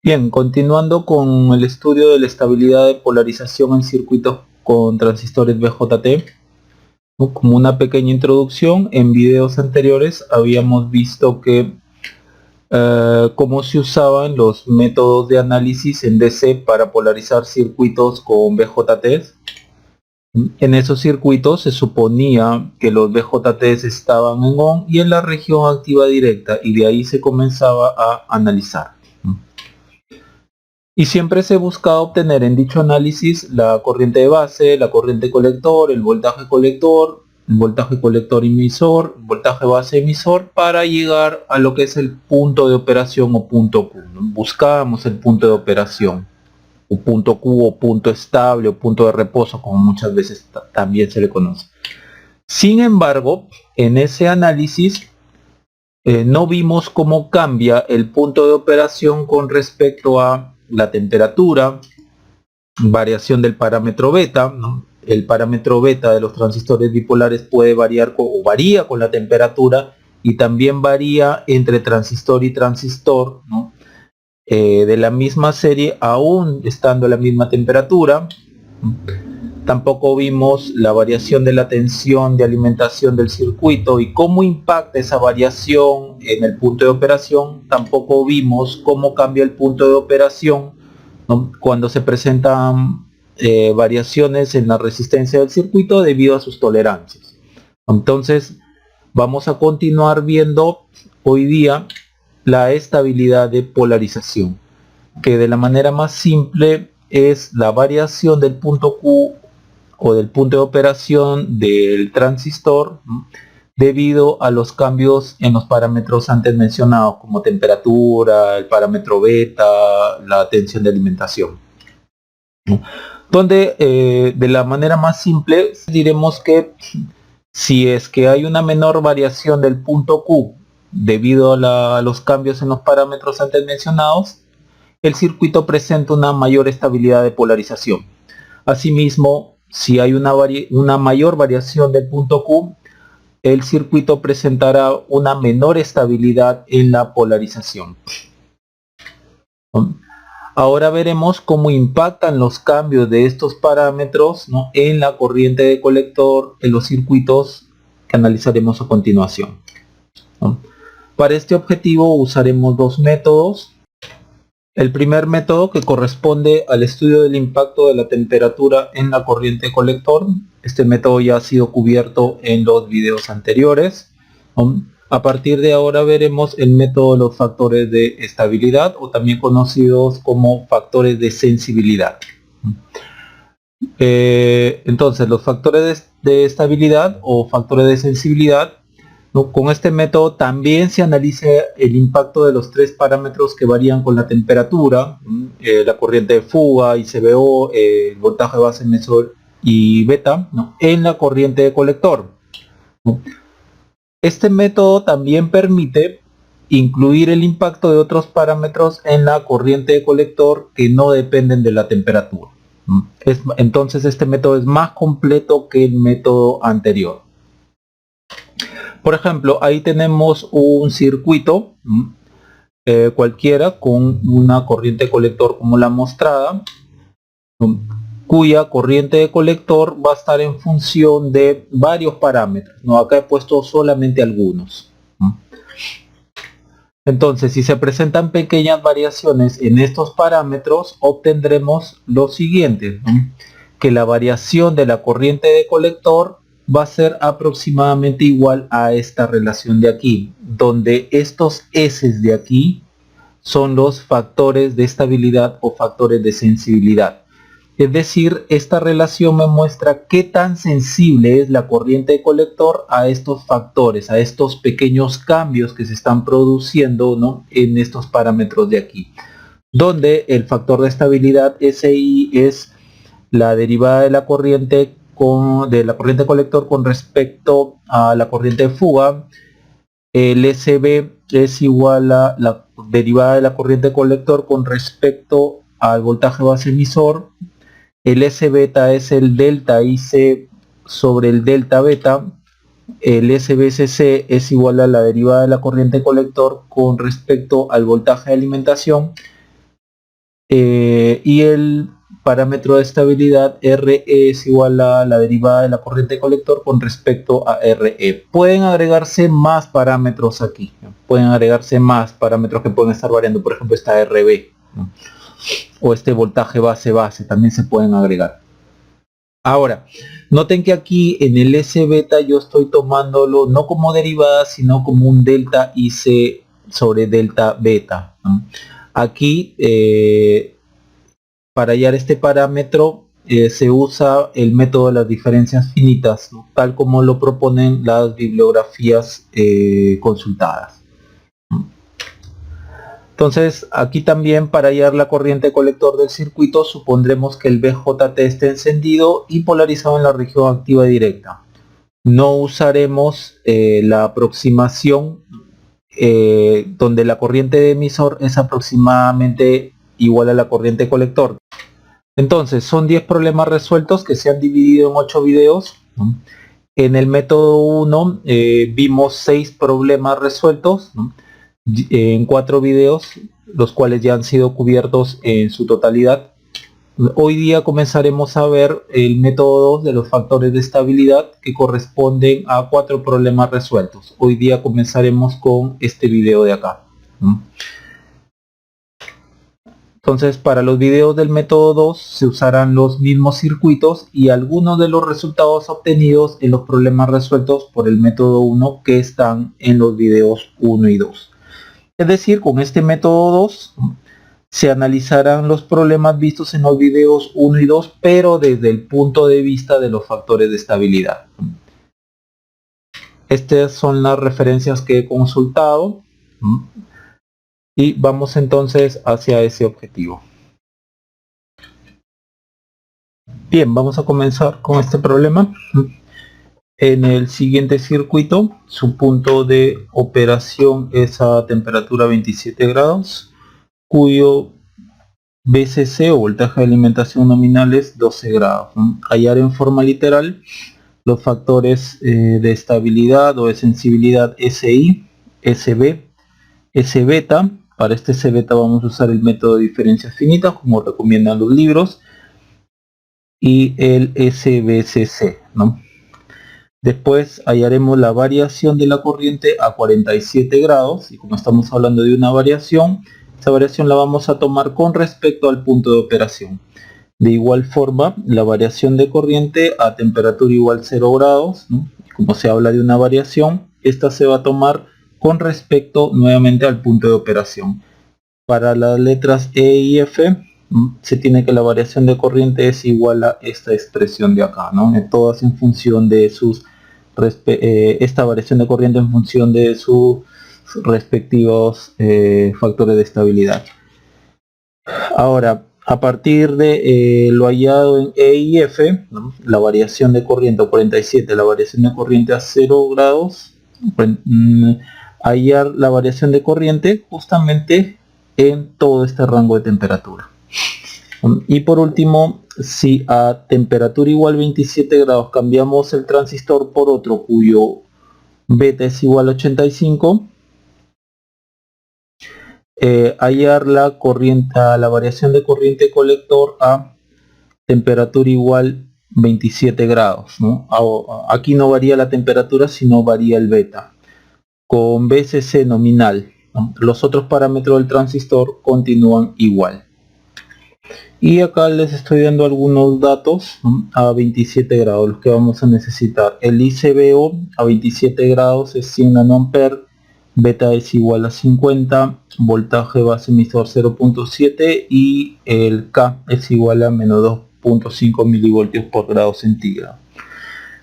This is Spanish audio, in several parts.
Bien, continuando con el estudio de la estabilidad de polarización en circuitos con transistores BJT, ¿no? Como una pequeña introducción, en videos anteriores habíamos visto que cómo se usaban los métodos de análisis en DC para polarizar circuitos con BJTs. En esos circuitos se suponía que los BJTs estaban en ON y en la región activa directa, y de ahí se comenzaba a analizar. Y siempre se buscaba obtener en dicho análisis la corriente de base, la corriente colector, el voltaje colector emisor, voltaje base emisor, para llegar a lo que es el punto de operación o punto Q. Buscábamos el punto de operación, o punto Q, o punto estable, o punto de reposo, como muchas veces también se le conoce. Sin embargo, en ese análisis no vimos cómo cambia el punto de operación con respecto a la temperatura, variación del parámetro beta, ¿no? El parámetro beta de los transistores bipolares puede variar o varía con la temperatura, y también varía entre transistor y transistor, ¿no? De la misma serie, aún estando a la misma temperatura. Tampoco vimos la variación de la tensión de alimentación del circuito y cómo impacta esa variación en el punto de operación. Tampoco vimos cómo cambia el punto de operación, ¿no? Cuando se presentan variaciones en la resistencia del circuito debido a sus tolerancias. Entonces vamos a continuar viendo hoy día la estabilidad de polarización, que de la manera más simple es la variación del punto Q o del punto de operación del transistor, ¿no?, debido a los cambios en los parámetros antes mencionados, como temperatura, el parámetro beta, la tensión de alimentación, ¿no? Donde de la manera más simple diremos que si es que hay una menor variación del punto Q debido a los cambios en los parámetros antes mencionados, el circuito presenta una mayor estabilidad de polarización. Asimismo, si hay una mayor variación del punto Q, el circuito presentará una menor estabilidad en la polarización. Ahora veremos cómo impactan los cambios de estos parámetros, ¿no?, en la corriente de colector en los circuitos que analizaremos a continuación, ¿no? Para este objetivo usaremos dos métodos. El primer método, que corresponde al estudio del impacto de la temperatura en la corriente colector. Este método ya ha sido cubierto en los videos anteriores. A partir de ahora veremos el método de los factores de estabilidad, o también conocidos como factores de sensibilidad. Entonces, los factores de estabilidad o factores de sensibilidad, ¿no? Con este método también se analiza el impacto de los tres parámetros que varían con la temperatura, la corriente de fuga, ICBO, el voltaje base emisor y beta, ¿no?, en la corriente de colector, ¿no? Este método también permite incluir el impacto de otros parámetros en la corriente de colector que no dependen de la temperatura. Entonces este método es más completo que el método anterior. Por ejemplo, ahí tenemos un circuito cualquiera con una corriente de colector como la mostrada, cuya corriente de colector va a estar en función de varios parámetros, ¿no? Acá he puesto solamente algunos. Entonces, si se presentan pequeñas variaciones en estos parámetros, obtendremos lo siguiente, ¿no?, que la variación de la corriente de colector va a ser aproximadamente igual a esta relación de aquí, donde estos S de aquí son los factores de estabilidad o factores de sensibilidad. Es decir, esta relación me muestra qué tan sensible es la corriente de colector a estos factores, a estos pequeños cambios que se están produciendo, ¿no?, en estos parámetros de aquí, donde el factor de estabilidad SI es la derivada de la corriente colector con respecto a la corriente de fuga. El SB es igual a la derivada de la corriente colector con respecto al voltaje base emisor. El S beta es el delta IC sobre el delta beta. El SBCC es igual a la derivada de la corriente colector con respecto al voltaje de alimentación. y el parámetro de estabilidad RE es igual a la derivada de la corriente colector con respecto a RE. Pueden agregarse más parámetros aquí, ¿no? Pueden agregarse más parámetros que pueden estar variando, por ejemplo esta RB, ¿no? O este voltaje base también se pueden agregar. Ahora, noten que aquí en el S beta yo estoy tomándolo no como derivada, sino como un delta IC sobre delta beta, ¿no? Aquí, para hallar este parámetro, se usa el método de las diferencias finitas, ¿no? Tal como lo proponen las bibliografías consultadas. Entonces, aquí también para hallar la corriente colector del circuito supondremos que el BJT esté encendido y polarizado en la región activa directa. No usaremos la aproximación donde la corriente de emisor es aproximadamente igual a la corriente colector. Entonces, son 10 problemas resueltos que se han dividido en 8 videos, ¿no? En el método 1 vimos 6 problemas resueltos, ¿no? En 4 videos, los cuales ya han sido cubiertos en su totalidad. Hoy día comenzaremos a ver el método 2 de los factores de estabilidad que corresponden a 4 problemas resueltos. Hoy día comenzaremos con este video de acá, ¿no? Entonces, para los videos del método 2 se usarán los mismos circuitos y algunos de los resultados obtenidos en los problemas resueltos por el método 1 que están en los videos 1 y 2. Es decir, con este método 2 se analizarán los problemas vistos en los videos 1 y 2, pero desde el punto de vista de los factores de estabilidad. Estas son las referencias que he consultado y vamos entonces hacia ese objetivo. Bien, vamos a comenzar con este problema. En el siguiente circuito, su punto de operación es a temperatura 27 grados, cuyo VCC o voltaje de alimentación nominal es 12 grados. Hallar en forma literal los factores de estabilidad o de sensibilidad SI, SB, S beta. Para este S beta vamos a usar el método de diferencias finitas como recomiendan los libros, y el SBCC, ¿no? Después hallaremos la variación de la corriente a 47 grados y como estamos hablando de una variación, esa variación la vamos a tomar con respecto al punto de operación. De igual forma, la variación de corriente a temperatura igual 0 grados, ¿no? Como se habla de una variación, esta se va a tomar con respecto nuevamente al punto de operación. Para las letras E y F, se tiene que la variación de corriente es igual a esta expresión de acá, ¿no? Todas en función de sus esta variación de corriente en función de sus respectivos factores de estabilidad. Ahora, a partir de lo hallado en E y F, ¿no? La variación de corriente a 47, la variación de corriente a 0 grados, hallar la variación de corriente justamente en todo este rango de temperatura. Y por último, si a temperatura igual 27 grados cambiamos el transistor por otro cuyo beta es igual a 85, hallar la corriente, la variación de corriente colector a temperatura igual 27 grados, ¿no? Aquí no varía la temperatura, sino varía el beta con VCC nominal, ¿no? Los otros parámetros del transistor continúan igual. Y acá les estoy dando algunos datos, ¿no? A 27 grados, los que vamos a necesitar. El ICBO a 27 grados es 100 nanoamperes, beta es igual a 50, voltaje base emisor 0.7 y el K es igual a menos 2.5 milivoltios por grado centígrado.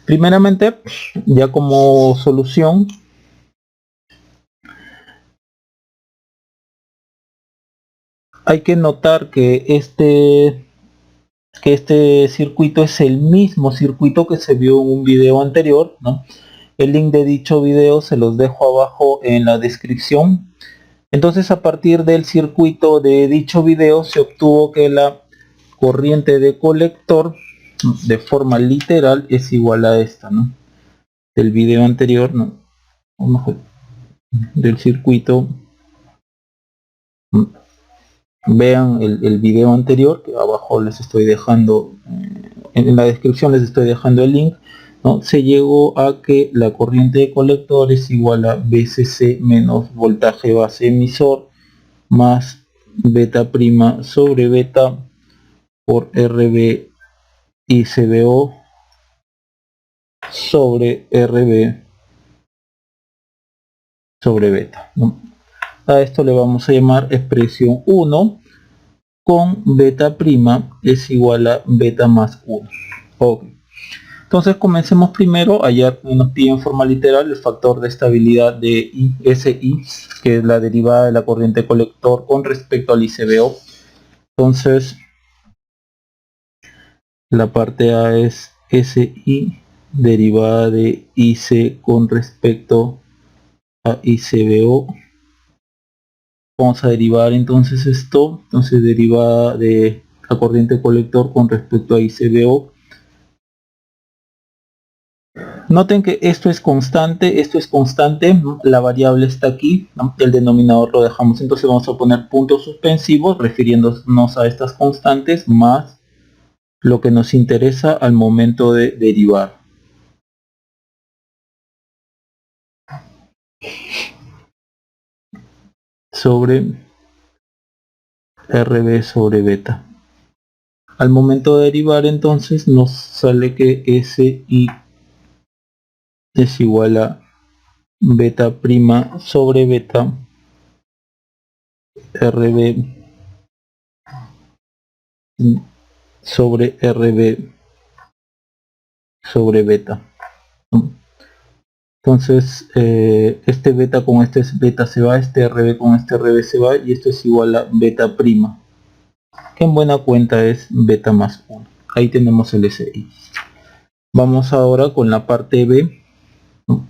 Primeramente, ya como solución, hay que notar que este circuito es el mismo circuito que se vio en un video anterior, ¿no? El link de dicho video se los dejo abajo en la descripción. Entonces, a partir del circuito de dicho video se obtuvo que la corriente de colector de forma literal es igual a esta, ¿no? Del video anterior, ¿no? Del circuito vean el video anterior, que abajo les estoy dejando, en la descripción les estoy dejando el link, ¿no? Se llegó a que la corriente de colector es igual a VCC menos voltaje base emisor más beta prima sobre beta por RB y CBO sobre RB sobre beta, ¿no? A esto le vamos a llamar expresión 1 con beta prima es igual a beta más 1. Ok. Entonces comencemos primero a hallar, nos pide en forma literal el factor de estabilidad de SI, que es la derivada de la corriente colector con respecto al ICBO. Entonces la parte A es SI derivada de IC con respecto a ICBO. Vamos a derivar entonces esto, entonces derivada de la corriente colector con respecto a ICBO. Noten que esto es constante, la variable está aquí, ¿no? El denominador lo dejamos, entonces vamos a poner puntos suspensivos refiriéndonos a estas constantes más lo que nos interesa al momento de derivar. Sobre RB sobre beta. Al momento de derivar entonces nos sale que SI es igual a beta prima sobre beta RB sobre RB sobre beta. Entonces este beta con este beta se va, este RB con este RB se va y esto es igual a beta prima, que en buena cuenta es beta más 1. Ahí tenemos el SI. Vamos ahora con la parte B, ¿no?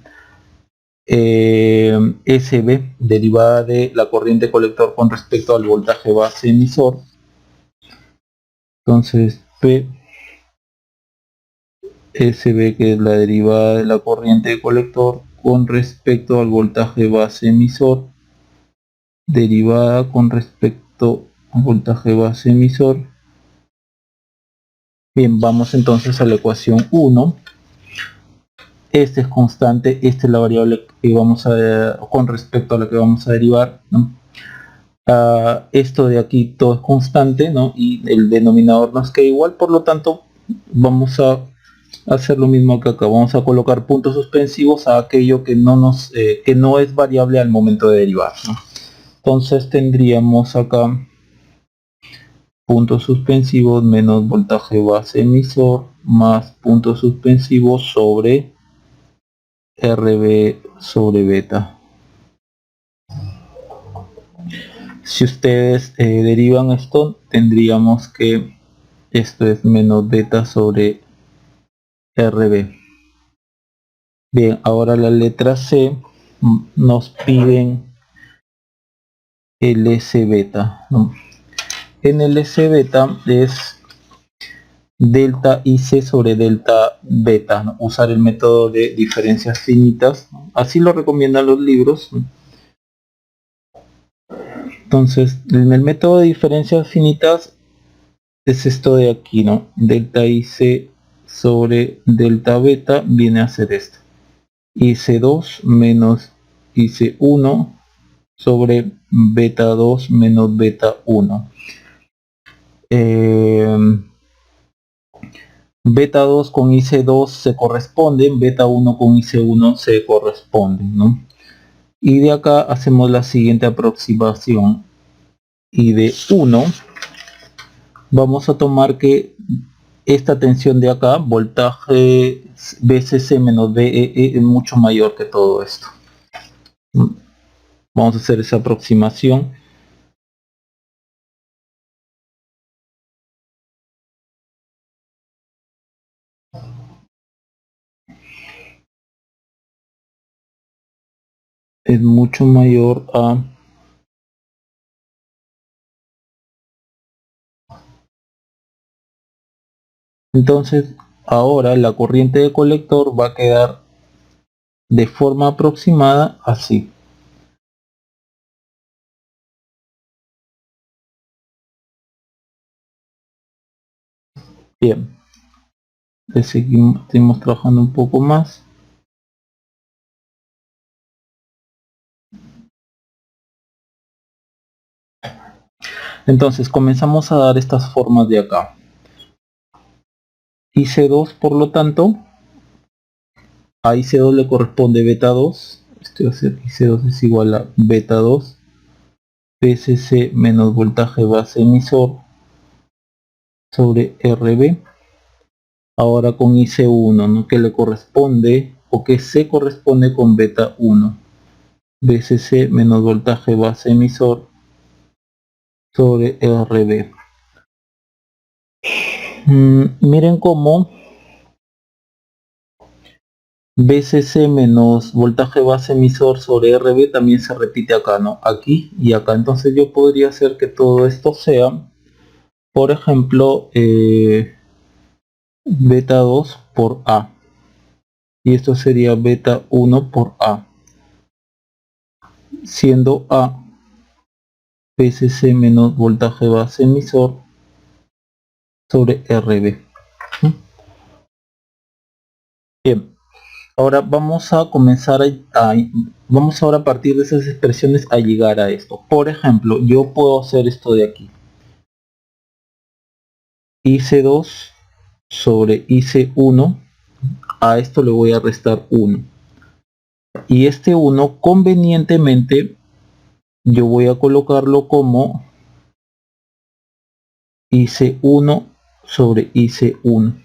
SB derivada de la corriente colector con respecto al voltaje base emisor. Entonces P SB, que es la derivada de la corriente de colector con respecto al voltaje base emisor, derivada con respecto al voltaje base emisor. Bien, vamos entonces a la ecuación 1. Este es constante, esta es la variable que vamos a con respecto a la que vamos a derivar, ¿no? Esto de aquí todo es constante, ¿no? Y el denominador nos queda igual, por lo tanto vamos a hacer lo mismo que acá. Vamos a colocar puntos suspensivos a aquello que no es variable al momento de derivar, ¿no? Entonces tendríamos acá puntos suspensivos menos voltaje base emisor más puntos suspensivos sobre RB sobre beta. Si ustedes derivan esto, tendríamos que esto es menos beta sobre RB. Bien, ahora la letra C nos piden el S beta, ¿no? En el S beta es delta IC sobre delta beta, ¿no? Usar el método de diferencias finitas, ¿no? Así lo recomiendan los libros, ¿no? Entonces en el método de diferencias finitas es esto de aquí, ¿no? Delta IC sobre delta beta viene a ser esto, IC2 menos IC1 sobre beta 2 menos beta 1. Beta 2 con IC2 se corresponden, beta 1 con IC1 se corresponden, ¿no? Y de acá hacemos la siguiente aproximación. Y de 1 vamos a tomar que esta tensión de acá, voltaje VCC menos VEE, es mucho mayor que todo esto. Vamos a hacer esa aproximación. Es mucho mayor a entonces ahora la corriente de colector va a quedar de forma aproximada así. Bien, seguimos trabajando un poco más. Entonces comenzamos a dar estas formas de acá. IC2, por lo tanto, a IC2 le corresponde beta 2. Esto va a ser IC2 es igual a beta 2 PSC menos voltaje base emisor sobre RB. Ahora con IC1, ¿no? Que le corresponde o que se corresponde con beta 1 BCC menos voltaje base emisor sobre RB. Miren cómo BCC menos voltaje base emisor sobre RB también se repite acá, ¿no? Aquí y acá. Entonces yo podría hacer que todo esto sea, por ejemplo, beta 2 por A. Y esto sería beta 1 por A. Siendo A BCC menos voltaje base emisor sobre RB. Bien. Ahora vamos a comenzar vamos ahora a partir de esas expresiones a llegar a esto. Por ejemplo, yo puedo hacer esto de aquí. IC2 sobre IC1, a esto le voy a restar 1. Y este 1 convenientemente yo voy a colocarlo como IC1 sobre IC1.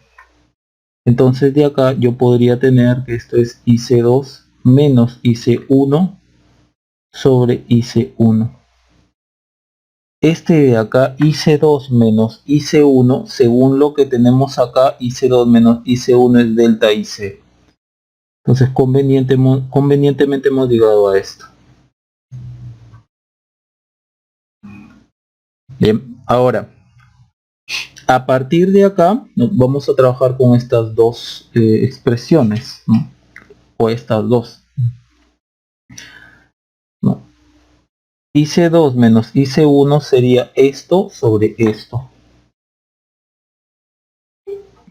Entonces de acá yo podría tener que esto es IC2 menos IC1 sobre IC1. Este de acá, IC2 menos IC1, según lo que tenemos acá, IC2 menos IC1 es delta IC. Entonces convenientemente hemos llegado a esto. Bien, ahora, a partir de acá, vamos a trabajar con estas dos expresiones, ¿no? O estas dos. ¿No? IC2 menos IC1 sería esto sobre esto.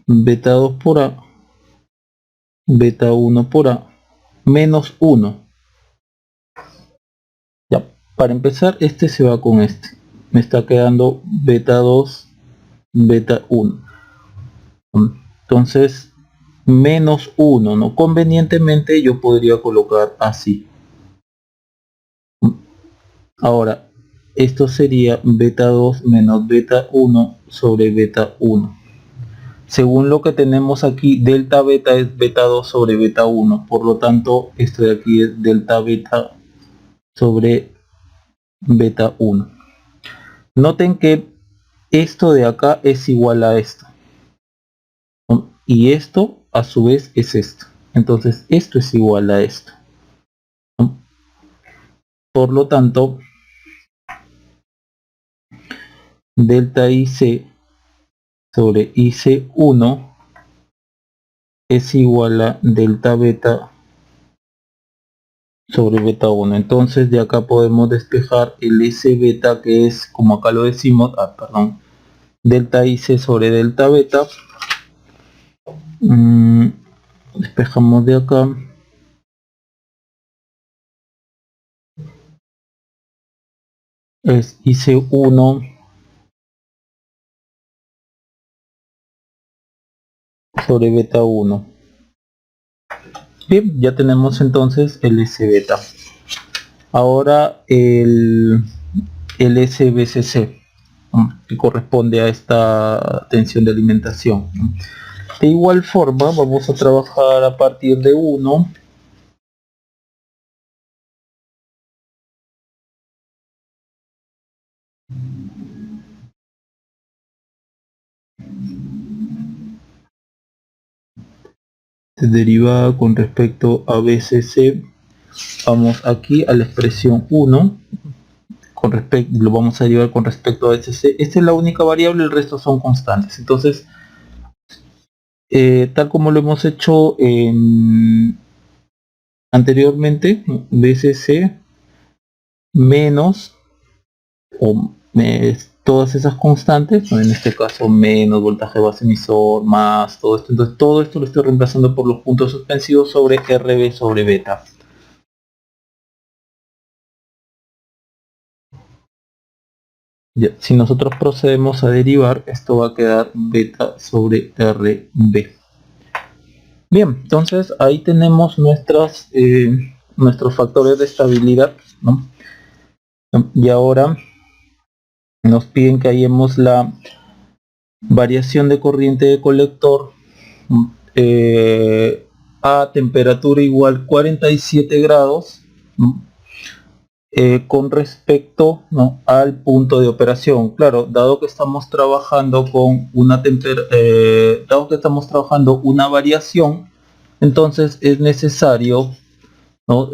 Beta 2 por A, beta 1 por A, menos 1. Ya, para empezar, este se va con este. Me está quedando beta 2, beta 1. Entonces, menos 1, ¿no? Convenientemente yo podría colocar así. Ahora, esto sería beta 2 menos beta 1 sobre beta 1. Según lo que tenemos aquí, delta beta es beta 2 sobre beta 1. Por lo tanto, esto de aquí es delta beta sobre beta 1. Noten que esto de acá es igual a esto. Y esto a su vez es esto. Entonces esto es igual a esto. Por lo tanto, delta IC sobre IC1 es igual a delta beta sobre beta 1. Entonces de acá podemos despejar el S beta, que es, como acá lo decimos, delta IC sobre delta beta. Despejamos de acá. Es IC1 sobre beta 1. Bien, ya tenemos entonces el S beta. Ahora el SBCC, que corresponde a esta tensión de alimentación. De igual forma vamos a trabajar a partir de 1. Derivada con respecto a BCC. Vamos aquí a la expresión 1. Lo vamos a derivar con respecto a BCC. Esta es la única variable, el resto son constantes. Entonces, tal como lo hemos hecho anteriormente, BCC menos, todas esas constantes, ¿no? En este caso menos voltaje base emisor, más todo esto. Entonces todo esto lo estoy reemplazando por los puntos suspensivos sobre RB sobre beta. Ya, si nosotros procedemos a derivar, esto va a quedar beta sobre RB. Bien, entonces ahí tenemos nuestros factores de estabilidad, ¿no? Y ahora nos piden que hallemos la variación de corriente de colector a temperatura igual 47 grados, ¿no? Con respecto, ¿no?, al punto de operación. Claro, dado que estamos trabajando con una variación, entonces es necesario, ¿no?,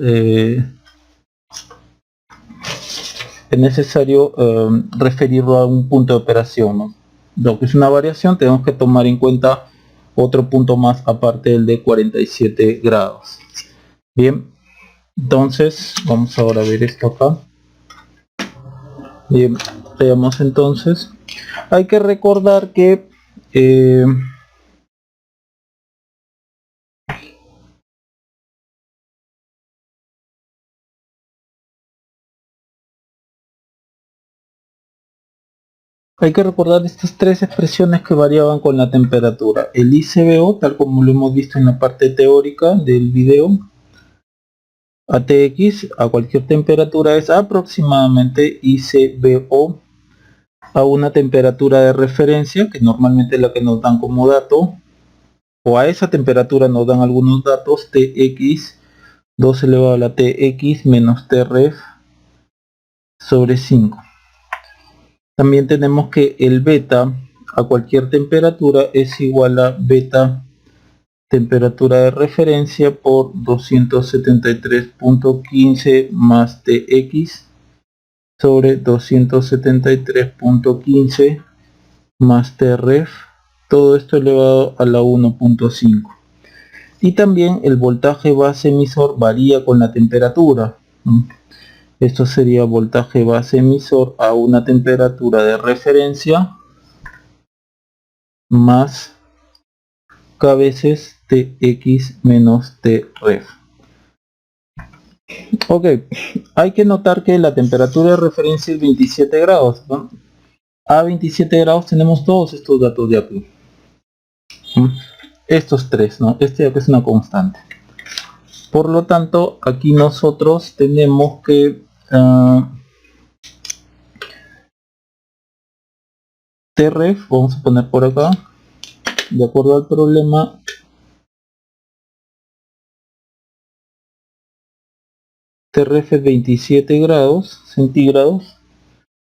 referirlo a un punto de operación, ¿no? Lo que es una variación, tenemos que tomar en cuenta otro punto más aparte del de 47 grados. Bien, entonces vamos ahora a ver esto acá. Bien, veamos entonces. Hay que recordar que estas tres expresiones que variaban con la temperatura. El ICBO, tal como lo hemos visto en la parte teórica del video, ATX a cualquier temperatura es aproximadamente ICBO a una temperatura de referencia, que normalmente es la que nos dan como dato, o a esa temperatura nos dan algunos datos, TX 2 elevado a la TX menos TREF sobre 5. También tenemos que el beta a cualquier temperatura es igual a beta temperatura de referencia por 273.15 más TX sobre 273.15 más TREF, todo esto elevado a la 1.5. Y también el voltaje base emisor varía con la temperatura. Esto sería voltaje base emisor a una temperatura de referencia más K veces TX menos TREF. Ok, hay que notar que la temperatura de referencia es 27 grados, ¿no? A 27 grados tenemos todos estos datos de aquí. Estos tres, ¿no? Este de aquí es una constante. Por lo tanto, aquí nosotros tenemos que TREF, vamos a poner por acá, de acuerdo al problema, TREF es 27 grados centígrados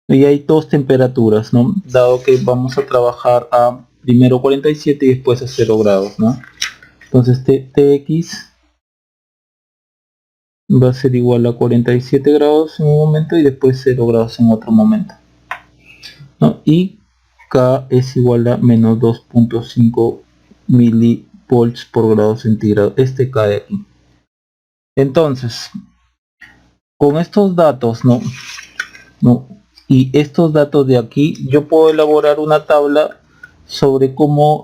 y hay dos temperaturas, ¿no? Dado que vamos a trabajar a primero 47 y después a 0 grados, ¿no? Entonces TX va a ser igual a 47 grados en un momento y después 0 grados en otro momento, ¿no? Y K es igual a menos 2.5 milivolts por grado centígrado, este K de aquí. Entonces, con estos datos, ¿no? Y estos datos de aquí, yo puedo elaborar una tabla sobre cómo,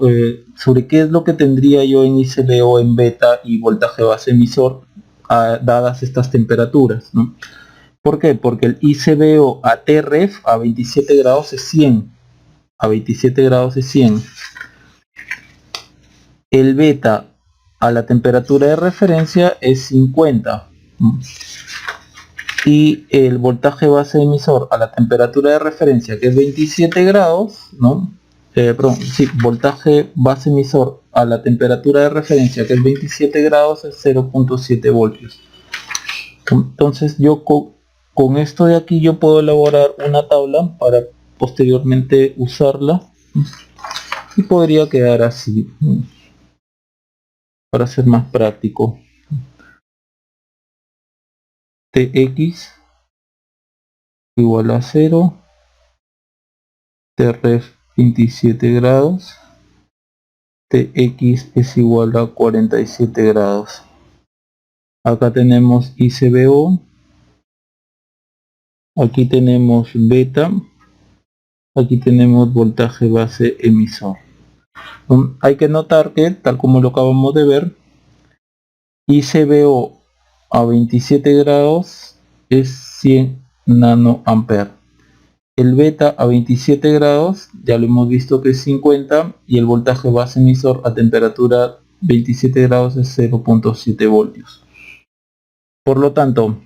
sobre qué es lo que tendría yo en ICBO, en beta y voltaje base emisor dadas estas temperaturas, ¿no? ¿Por qué? Porque el ICBO a TREF a 27 grados es 100. A 27 grados es 100. El beta a la temperatura de referencia es 50. Y el voltaje base emisor a la temperatura de referencia, que es 27 grados, ¿no? Voltaje base emisor a la temperatura de referencia, que es 27 grados, es 0.7 voltios. Entonces yo con esto de aquí yo puedo elaborar una tabla para posteriormente usarla y podría quedar así para ser más práctico. TX igual a 0, TREF 27 grados, TX es igual a 47 grados. Acá tenemos ICBO, aquí tenemos beta Aquí tenemos voltaje base emisor. Hay que notar que, tal como lo acabamos de ver, ICBO a 27 grados es 100 nanoamperes. El beta a 27 grados ya lo hemos visto que es 50, y el voltaje base emisor a temperatura 27 grados es 0.7 voltios. Por lo tanto,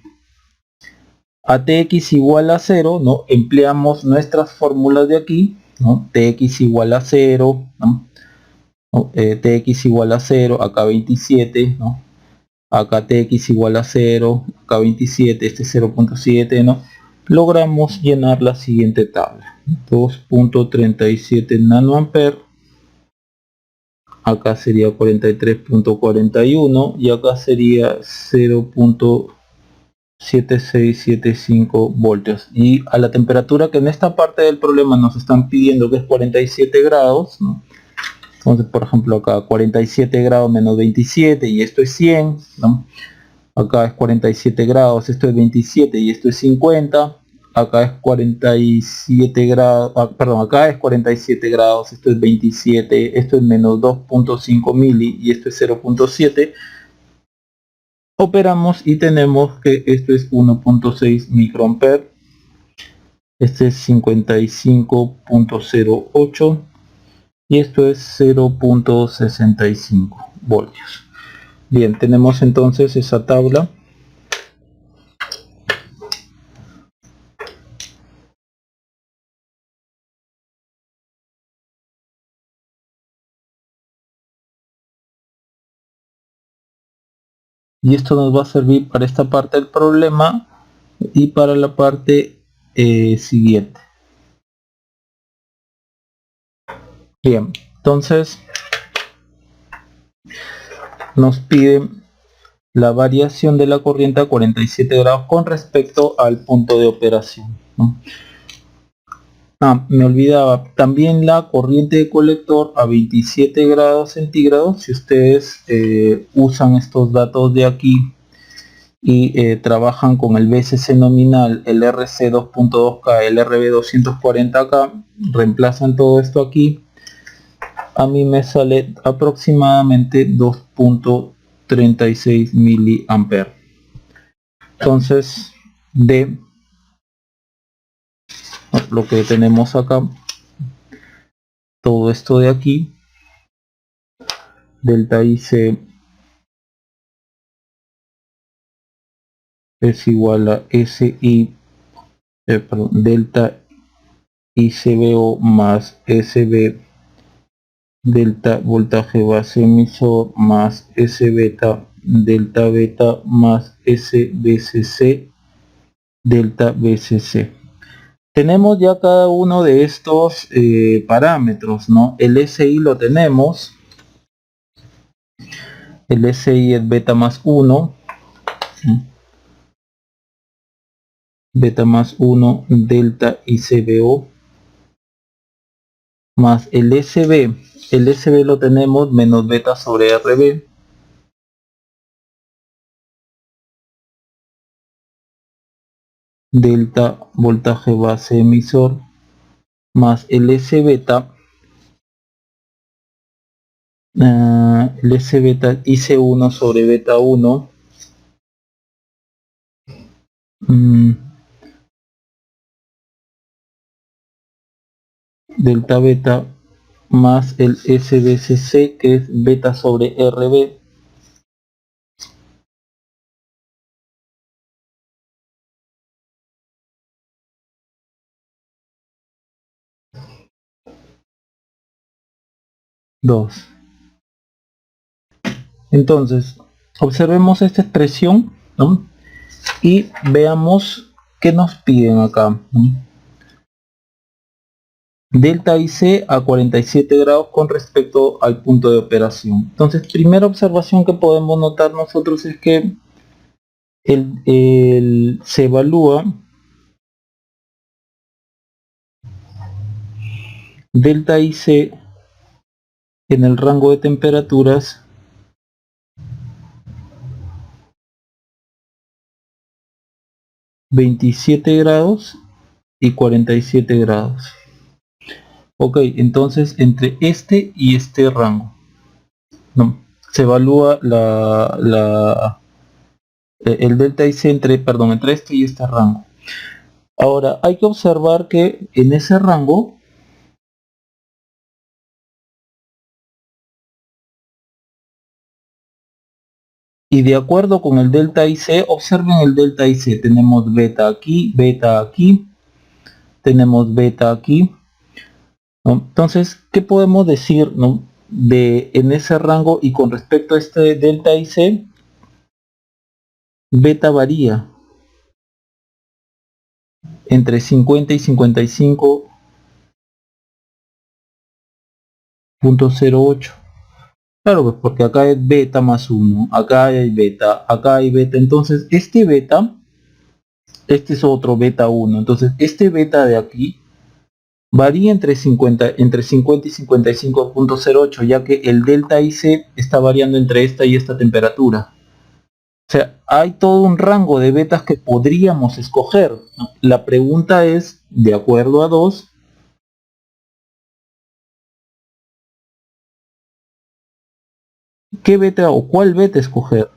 a Tx igual a 0, ¿no? Empleamos nuestras fórmulas de aquí, ¿no? Tx igual a 0, ¿no? Tx igual a 0, acá 27, ¿no? Acá Tx igual a 0, acá 27, este 0.7, ¿no? Logramos llenar la siguiente tabla. 2.37 nanoamperes, acá sería 43.41 y acá sería 0.7675 voltios, y a la temperatura que en esta parte del problema nos están pidiendo, que es 47 grados, ¿no? Entonces, por ejemplo, acá 47 grados menos 27 y esto es 100, ¿no? Acá es 47 grados, esto es 27 y esto es 50. Acá es 47 grados, perdón, acá es 47 grados, esto es 27, esto es menos 2.5 mili y esto es 0.7. Operamos y tenemos que esto es 1.6 microamperes, este es 55.08 y esto es 0.65 voltios. Bien, tenemos entonces esa tabla. Y esto nos va a servir para esta parte del problema y para la parte siguiente. Bien, entonces nos pide la variación de la corriente a 47 grados con respecto al punto de operación, ¿no? Me olvidaba, también la corriente de colector a 27 grados centígrados. Si ustedes usan estos datos de aquí y trabajan con el BSC nominal, el RC 2.2K, el RB 240K, reemplazan todo esto aquí, a mí me sale aproximadamente 2.36 miliamperes. Entonces, de lo que tenemos acá, todo esto de aquí, delta IC es igual a SI, delta ICBO más SB delta voltaje base emisor más S beta delta beta más SBCC delta BCC. Tenemos ya cada uno de estos parámetros, ¿no? El SI lo tenemos, el SI es beta más 1, beta más 1 delta ICBO más el SB lo tenemos menos beta sobre RB delta voltaje base emisor más el S beta, el S beta IC1 sobre beta 1, delta beta más el SBCC, que es beta sobre RB, dos. Entonces, observemos esta expresión, ¿no? Y veamos qué nos piden acá, ¿no? Delta IC a 47 grados con respecto al punto de operación. Entonces, primera observación que podemos notar nosotros es que se evalúa delta IC en el rango de temperaturas 27 grados y 47 grados. Ok, entonces entre este y este rango, ¿no? Se evalúa el delta IC entre este y este rango. Ahora, hay que observar que en ese rango, y de acuerdo con el delta IC, observen el delta IC, tenemos beta aquí, tenemos beta aquí, ¿no? Entonces, ¿qué podemos decir, ¿no? En ese rango y con respecto a este delta IC, beta varía entre 50 y 55.08. Claro, pues porque acá es beta más 1, acá hay beta, entonces este beta, este es otro beta 1, entonces este beta de aquí varía entre 50 y 55.08, ya que el delta IC está variando entre esta y esta temperatura. O sea, hay todo un rango de betas que podríamos escoger, ¿no? La pregunta es, de acuerdo a 2, ¿qué beta o cuál beta escoger?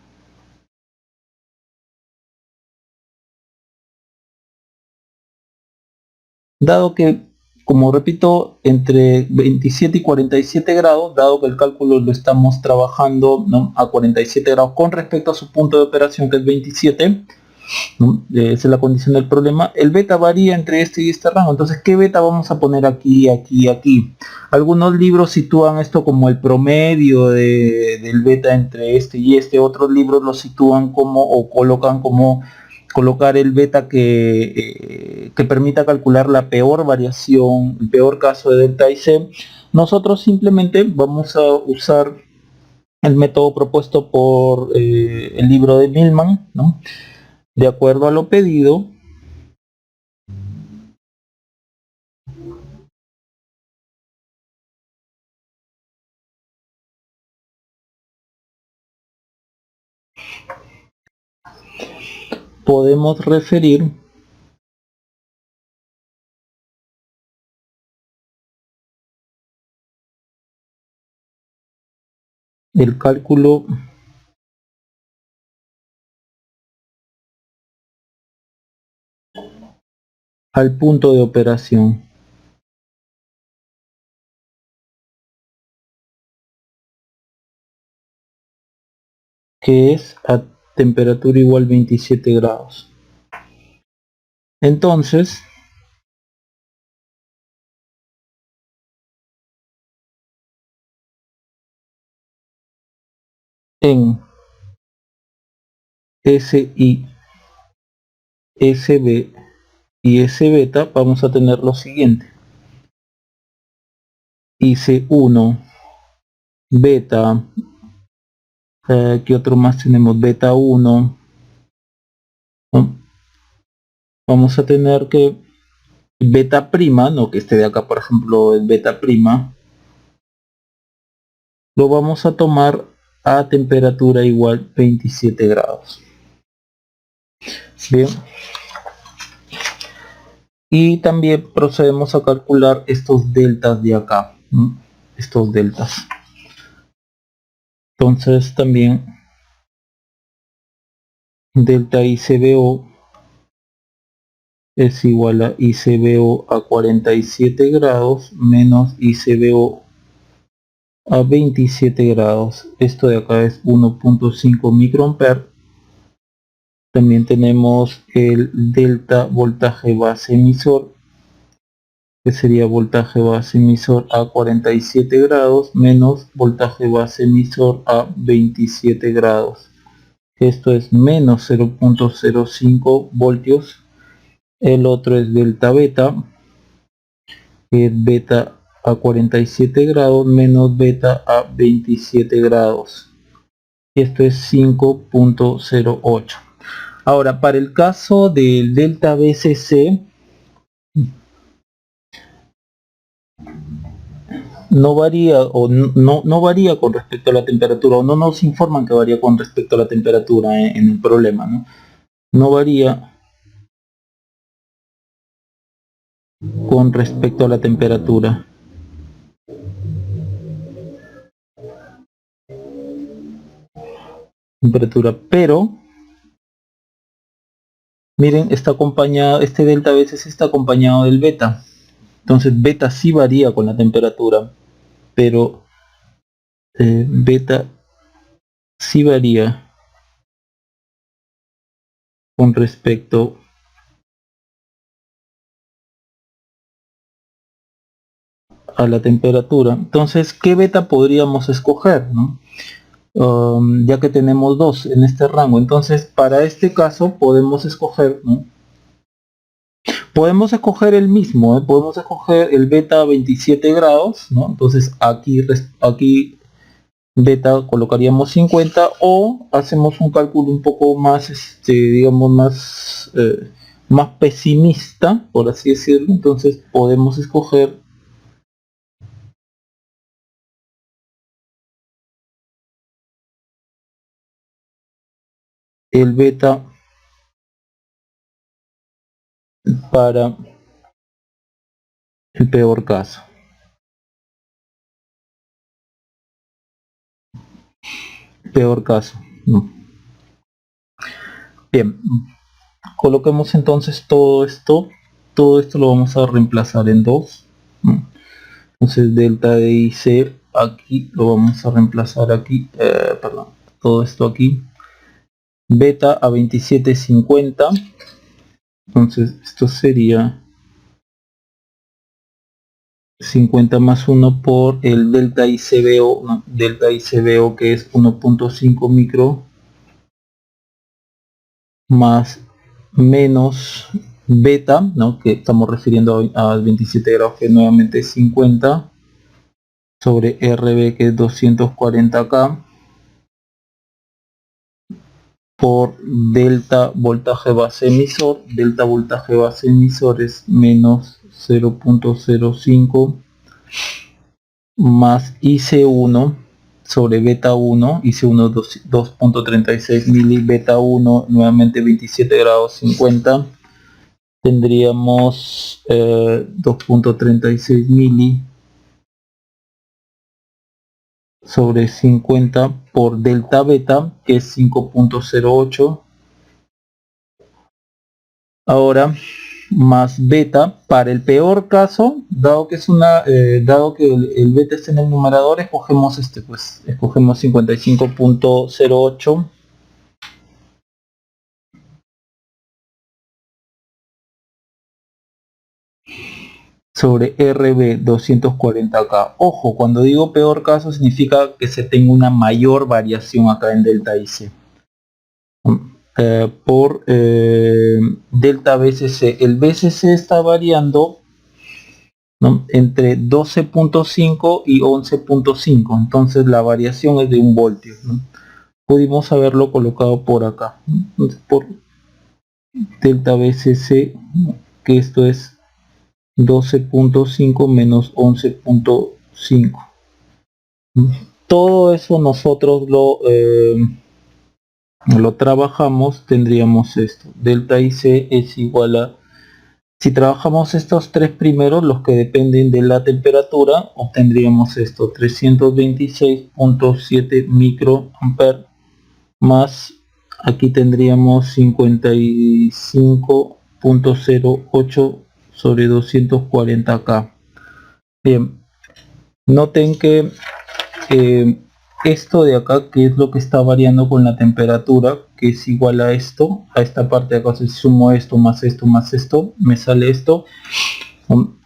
Dado que, como repito, entre 27 y 47 grados, dado que el cálculo lo estamos trabajando, ¿no?, a 47 grados con respecto a su punto de operación, que es 27, ¿no? Esa es la condición del problema. El beta varía entre este y este rango. Entonces, ¿qué beta vamos a poner aquí, aquí, aquí? Algunos libros sitúan esto como el promedio del beta entre este y este. Otros libros lo sitúan como, o colocan como, colocar el beta que permita calcular la peor variación, el peor caso de delta IC. Nosotros simplemente vamos a usar el método propuesto por el libro de Millman, ¿no? De acuerdo a lo pedido, podemos referir el cálculo al punto de operación, que es a temperatura igual 27 grados. Entonces, en SI, SB y S beta vamos a tener lo siguiente: IC1, beta, ¿qué otro más tenemos? Beta 1, ¿no? Vamos a tener que beta prima, no que este de acá por ejemplo es beta prima, lo vamos a tomar a temperatura igual 27 grados. Bien, y también procedemos a calcular estos deltas de acá, ¿no? Estos deltas. Entonces también delta ICBO es igual a ICBO a 47 grados menos ICBO a 27 grados. Esto de acá es 1.5 microampere. También tenemos el delta voltaje base emisor, que sería voltaje base emisor a 47 grados menos voltaje base emisor a 27 grados. Esto es menos 0.05 voltios. El otro es delta beta, que es beta a 47 grados menos beta a 27 grados. Esto es 5.08. Ahora, para el caso del delta BCC, no varía o no varía con respecto a la temperatura, o no nos informan que varía con respecto a la temperatura en el problema, ¿no? No varía con respecto a la temperatura. temperatura, pero miren, está acompañado, este delta a veces está acompañado del beta. Entonces beta sí varía con la temperatura, pero beta sí varía con respecto a la temperatura. Entonces, ¿qué beta podríamos escoger, ¿no? Ya que tenemos dos en este rango. Entonces, para este caso podemos escoger, ¿no? Podemos escoger el mismo, podemos escoger el beta 27 grados, ¿no? Entonces aquí beta colocaríamos 50, o hacemos un cálculo un poco más, digamos, más pesimista, por así decirlo. Entonces podemos escoger el beta para el peor caso. Peor caso, no. Bien, coloquemos entonces todo esto lo vamos a reemplazar en 2. Entonces delta de IC aquí lo vamos a reemplazar aquí, perdón, todo esto aquí, beta a 2750. Entonces esto sería 50 más 1 por el delta ICBO, ¿no? Delta ICBO, que es 1.5 micro, más menos beta, ¿no? Que estamos refiriendo a 27 grados, que nuevamente es 50, sobre RB, que es 240K, por delta voltaje base emisor. Delta voltaje base emisor es menos 0.05 más IC1 sobre beta 1, IC1 2.36 mili, beta 1 nuevamente 27 grados 50, tendríamos 2.36 mili sobre 50 por delta beta, que es 5.08. Ahora más beta para el peor caso, dado que es dado que el beta está en el numerador, escogemos escogemos 55.08 sobre RB 240K. Ojo, cuando digo peor caso significa que se tenga una mayor variación acá en delta IC. Por delta BCC. El BCC está variando, ¿no?, entre 12.5 y 11.5. Entonces la variación es de 1 voltio, ¿no? Pudimos haberlo colocado por acá, ¿no? Entonces, por delta BCC, que esto es 12.5 menos 11.5. Todo eso nosotros lo trabajamos, tendríamos esto. Delta IC es igual a, si trabajamos estos tres primeros, los que dependen de la temperatura, obtendríamos esto, 326.7 microamperes, más aquí tendríamos 55.08 sobre 240K. Bien, noten que esto de acá, que es lo que está variando con la temperatura, que es igual a esto, a esta parte de acá, si sumo esto más esto más esto, me sale esto.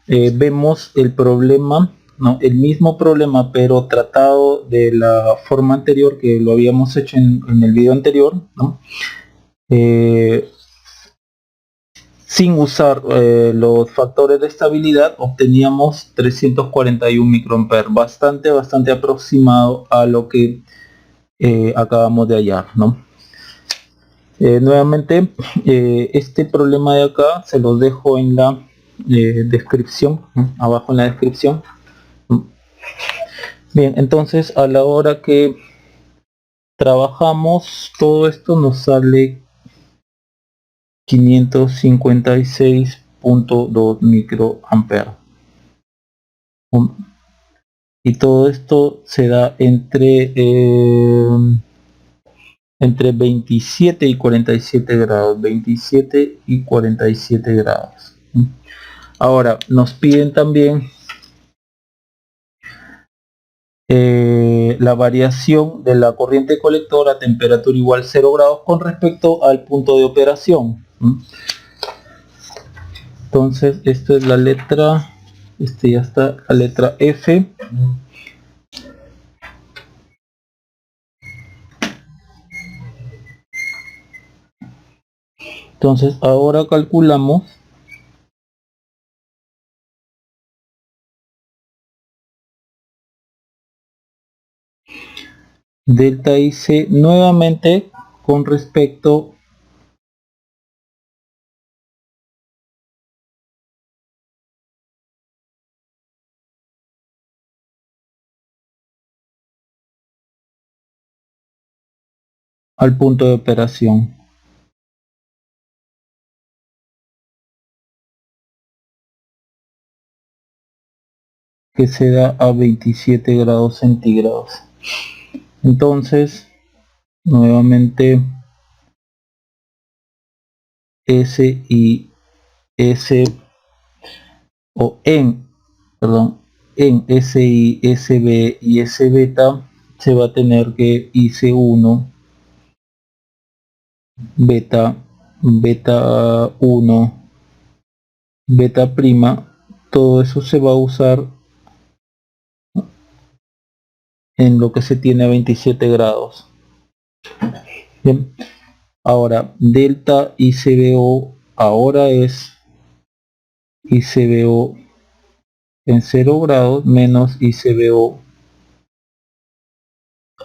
Vemos el problema, ¿no?, el mismo problema, pero tratado de la forma anterior que lo habíamos hecho en el video anterior, ¿no? Sin usar los factores de estabilidad, obteníamos 341 microamperes, bastante aproximado a lo que acabamos de hallar, ¿no? Nuevamente, este problema de acá se los dejo en la descripción, ¿no?, abajo en la descripción. Bien, entonces a la hora que trabajamos todo esto nos sale 556.2 microamperes. Y todo esto se da entre entre 27 y 47 grados, 27 y 47 grados. Ahora, nos piden también la variación de la corriente colector a temperatura igual 0 grados con respecto al punto de operación. Entonces, esto es la letra, ya está, la letra F. Entonces, ahora calculamos delta IC nuevamente con respecto al punto de operación, que se da a 27 grados centígrados. Entonces, nuevamente S y S, o en S y SB y S beta se va a tener que IC1 beta, beta 1, beta prima, todo eso se va a usar en lo que se tiene a 27 grados. Bien. Ahora, delta ICBO ahora es ICBO en 0 grados menos ICBO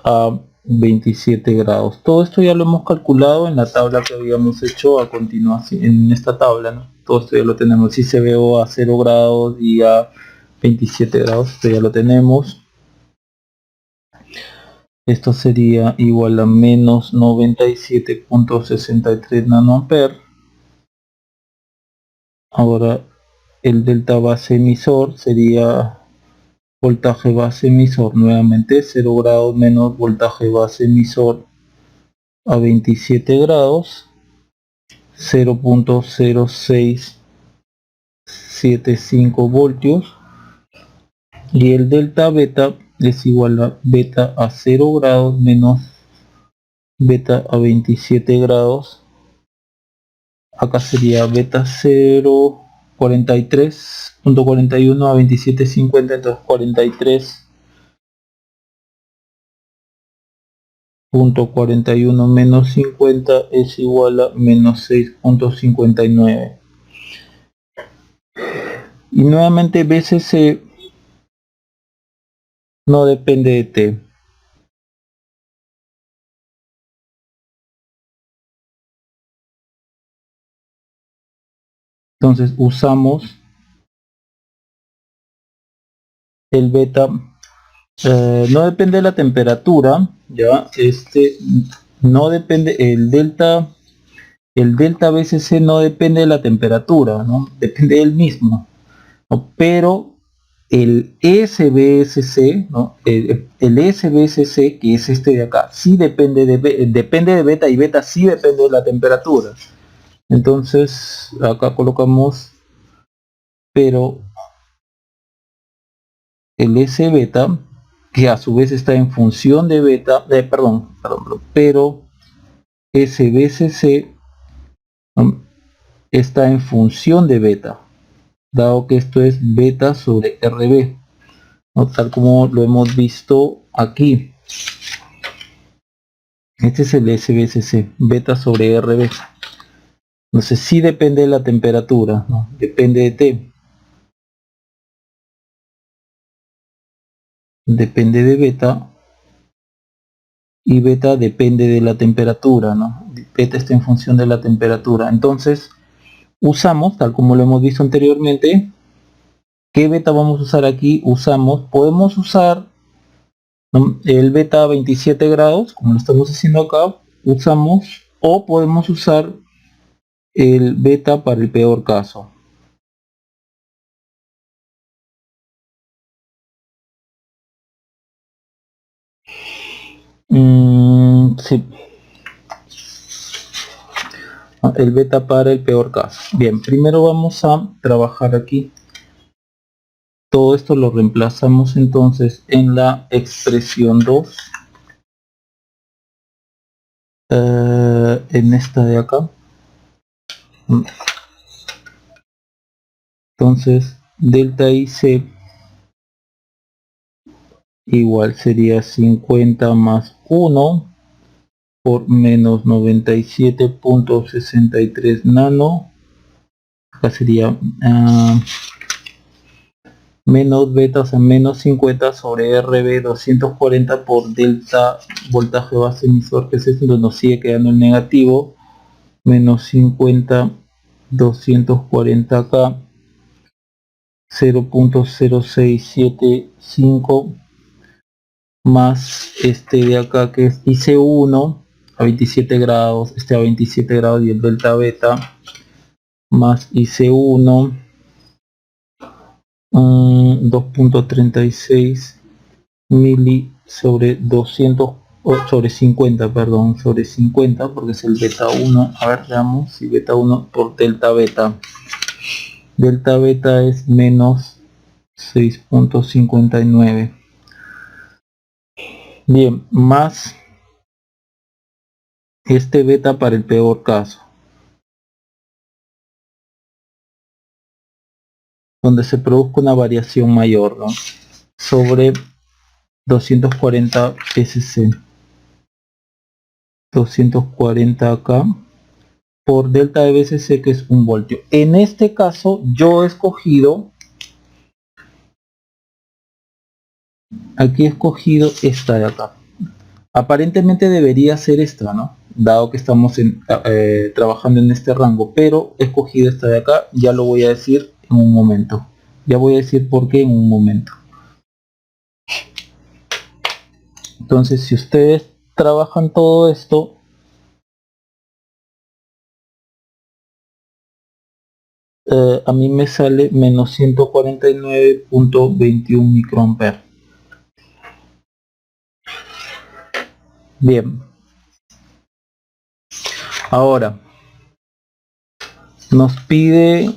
a 27 grados. Todo esto ya lo hemos calculado en la tabla que habíamos hecho a continuación, en esta tabla, ¿no? Todo esto ya lo tenemos, ICBO a 0 grados y a 27 grados, esto ya lo tenemos. Esto sería igual a menos 97.63 nanoamperes. Ahora el delta base emisor sería voltaje base emisor, nuevamente 0 grados menos voltaje base emisor a 27 grados, 0.0675 voltios, y el delta beta es igual a beta a 0 grados menos beta a 27 grados. Acá sería beta 0.43.41 a 27.50, entonces 43.41 menos 50 es igual a menos 6.59. Y nuevamente BCC no depende de T. Entonces usamos el beta, no depende de la temperatura, ya, no depende, el delta BCC no depende de la temperatura, ¿no? Depende del mismo, ¿no? Pero el SBSC, ¿no? El SBSC, que es este de acá, sí depende de beta, y beta sí depende de la temperatura. Entonces acá colocamos, pero el S beta, que a su vez está en función de beta, pero SBCC, ¿no? Está en función de beta, dado que esto es beta sobre RB, ¿no? Tal como lo hemos visto aquí. Este es el SBCC, beta sobre RB. Entonces sí depende de la temperatura, ¿no? Depende de T, depende de beta, y beta depende de la temperatura, ¿no? Beta está en función de la temperatura. Entonces usamos, tal como lo hemos visto anteriormente, ¿qué beta vamos a usar aquí? Podemos usar, ¿no?, el beta a 27 grados, como lo estamos haciendo acá, o podemos usar el beta para el peor caso. Sí. el beta para el peor caso. Bien, primero vamos a trabajar aquí. Todo esto lo reemplazamos entonces en la expresión 2. En esta de acá. Entonces, delta IC igual sería 50 más 1 por menos 97.63 nano. Acá sería menos beta, o sea, menos 50 sobre RB 240 por delta voltaje base emisor, que es esto, entonces nos sigue quedando el negativo, menos 50 240K 0.0675 más este de acá que es IC1 a 27 grados, este a 27 grados y el delta beta más IC1 2.36 mili sobre 200 sobre 50, perdón, sobre 50 porque es el beta 1. A ver, veamos si beta 1 por delta beta. Delta beta es menos 6.59. Bien, más este beta para el peor caso, donde se produzca una variación mayor, ¿no? Sobre 240 SC, 240 acá por delta de BCC, que es 1 voltio. En este caso yo he escogido, aquí he escogido esta de acá. Aparentemente debería ser esta, ¿no? Dado que estamos trabajando en este rango, pero he escogido esta de acá. Ya lo voy a decir en un momento. Ya voy a decir por qué en un momento. Entonces, si ustedes trabajan todo esto, a mí me sale menos 149.21 microamperes. Bien. Ahora, nos pide,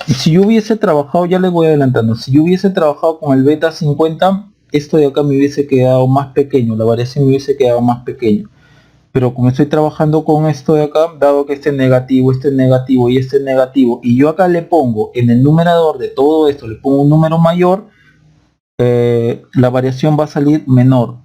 si yo hubiese trabajado, ya les voy adelantando, si yo hubiese trabajado con el beta 50, esto de acá me hubiese quedado más pequeño, la variación me hubiese quedado más pequeño. Pero como estoy trabajando con esto de acá, dado que este es negativo y este es negativo, y yo acá le pongo en el numerador de todo esto, le pongo un número mayor, la variación va a salir menor.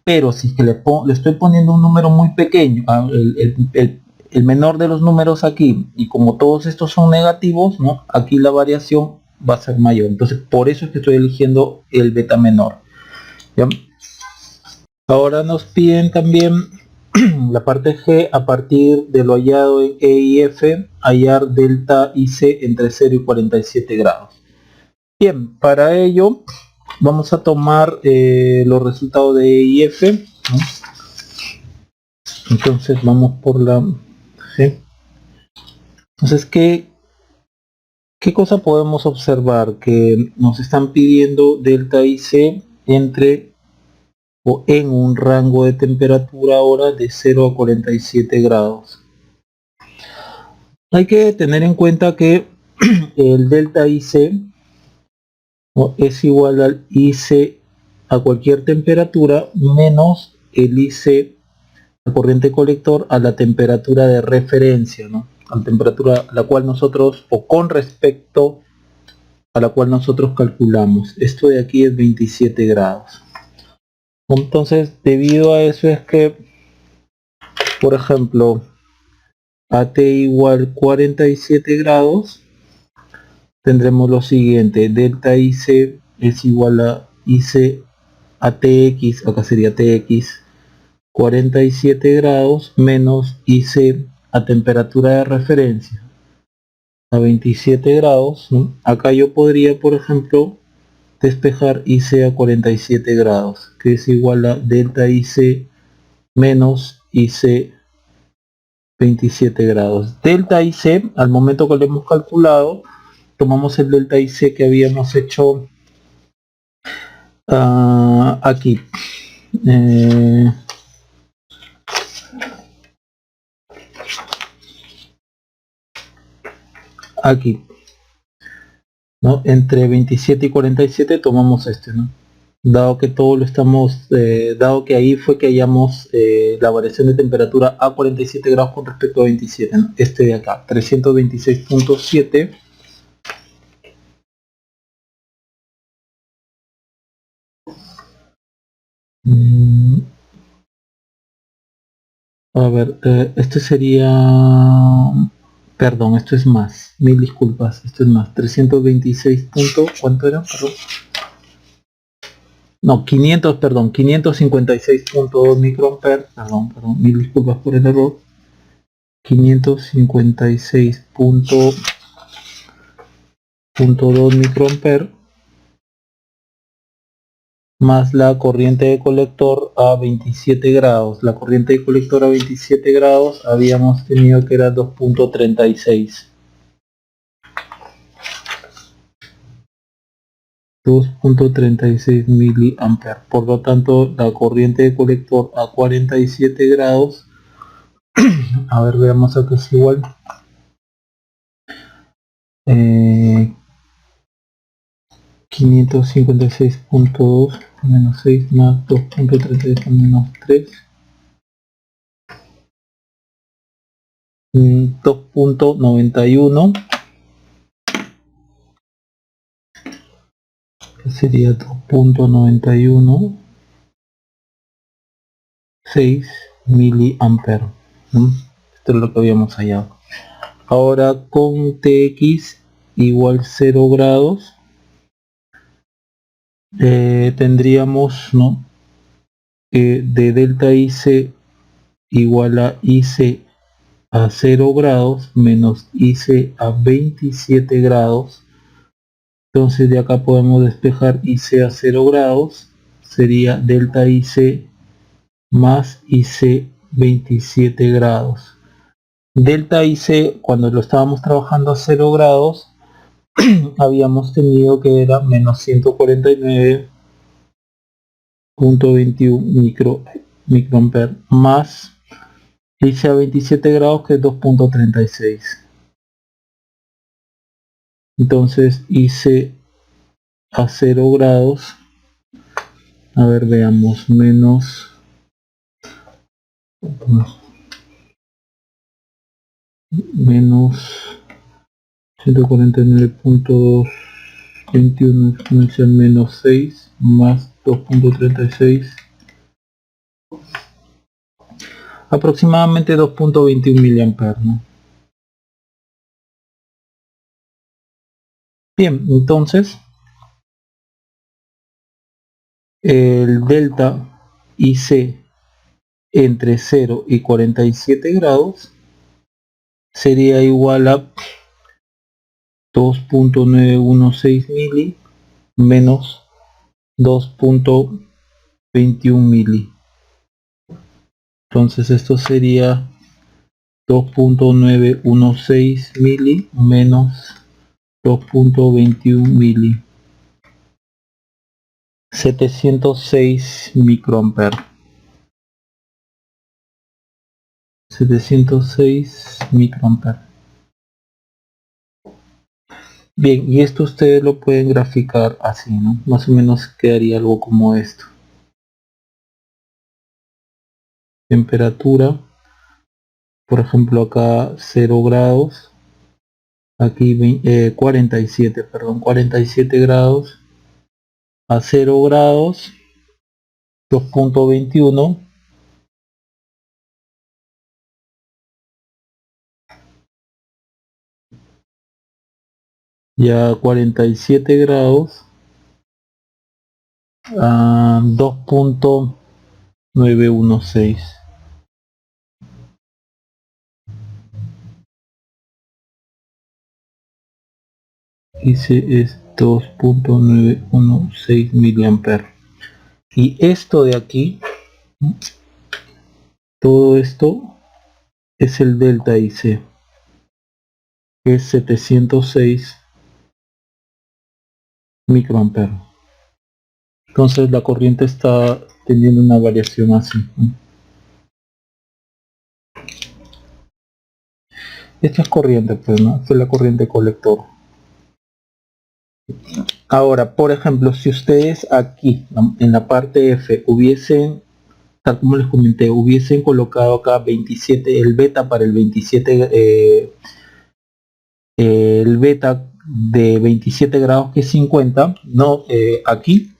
Pero si es que le estoy poniendo un número muy pequeño, el menor de los números aquí, y como todos estos son negativos, ¿no? Aquí la variación va a ser mayor. Entonces por eso es que estoy eligiendo el beta menor. ¿Ya? Ahora nos piden también la parte G, a partir de lo hallado en E y F, hallar delta y C entre 0 y 47 grados. Bien, para ello vamos a tomar los resultados de E y F, ¿no? Entonces vamos por la G. Entonces, ¿qué cosa podemos observar? Que nos están pidiendo delta y C entre o en un rango de temperatura ahora de 0 a 47 grados. Hay que tener en cuenta que el delta IC, ¿no?, es igual al IC a cualquier temperatura menos el IC, la corriente colector, a la temperatura de referencia, ¿no? A la temperatura a la cual nosotros, o con respecto a la cual nosotros calculamos. Esto de aquí es 27 grados. Entonces, debido a eso es que, por ejemplo, a T igual 47 grados, tendremos lo siguiente: delta IC es igual a IC a TX, acá sería TX, 47 grados menos IC a temperatura de referencia a 27 grados, ¿no? Acá yo podría, por ejemplo, despejar IC a 47 grados, que es igual a delta IC menos IC 27 grados. Delta IC, al momento que lo hemos calculado, tomamos el delta IC que habíamos hecho aquí. aquí, ¿no? Entre 27 y 47 tomamos este, ¿no? Dado que todo lo estamos, dado que ahí fue que hallamos la variación de temperatura a 47 grados con respecto a 27, ¿no? Este de acá, 326.7. A ver, este sería, perdón, esto es más, mil disculpas, esto es más, 326 ¿cuánto era? Perdón. No, 500, perdón, 556.2 microamperes, perdón, mil disculpas por el error. 556.2 microamperes más la corriente de colector a 27 grados. La corriente de colector a 27 grados habíamos tenido que era 2.36. 2.36 miliamperes. Por lo tanto, la corriente de colector a 47 grados, a ver, veamos a que es igual. 556.2 menos 6 más 2.36 menos 3. 2.91. Que sería 2.91. 6 miliamperes. Esto es lo que habíamos hallado. Ahora con Tx igual 0 grados, tendríamos, ¿no?, de delta IC igual a IC a 0 grados menos IC a 27 grados. Entonces de acá podemos despejar IC a 0 grados, sería delta IC más IC 27 grados. Delta IC, cuando lo estábamos trabajando a 0 grados, habíamos tenido que era menos 149.21 microamperes más IC a 27 grados, que es 2.36. Entonces IC a 0 grados, a ver, veamos, menos 149.21 exponencial menos 6 más 2.36, aproximadamente 2.21 miliamperes, ¿no? Bien, entonces el delta IC entre 0 y 47 grados sería igual a 2.916 mili menos 2.21 mili. Entonces esto sería 2.916 mili menos 2.21 mili. 706 microamperes. 706 microamperes. Bien, y esto ustedes lo pueden graficar así, ¿no? Más o menos quedaría algo como esto. Temperatura, por ejemplo acá 0 grados, aquí 47 grados, a 0 grados 2.21, ya 47 grados a 2.916. Ese es 2.916 miliamperes. Y esto de aquí, todo esto es el delta IC, que es 706 microamperes. Entonces la corriente está teniendo una variación así. Esta es corriente, pues, ¿no? Esta es la corriente colector. Ahora, por ejemplo, si ustedes aquí, ¿no?, en la parte F, hubiesen, tal como les comenté, hubiesen colocado acá 27, el beta para el 27, el beta de 27 grados que es 50, ¿no? Aquí,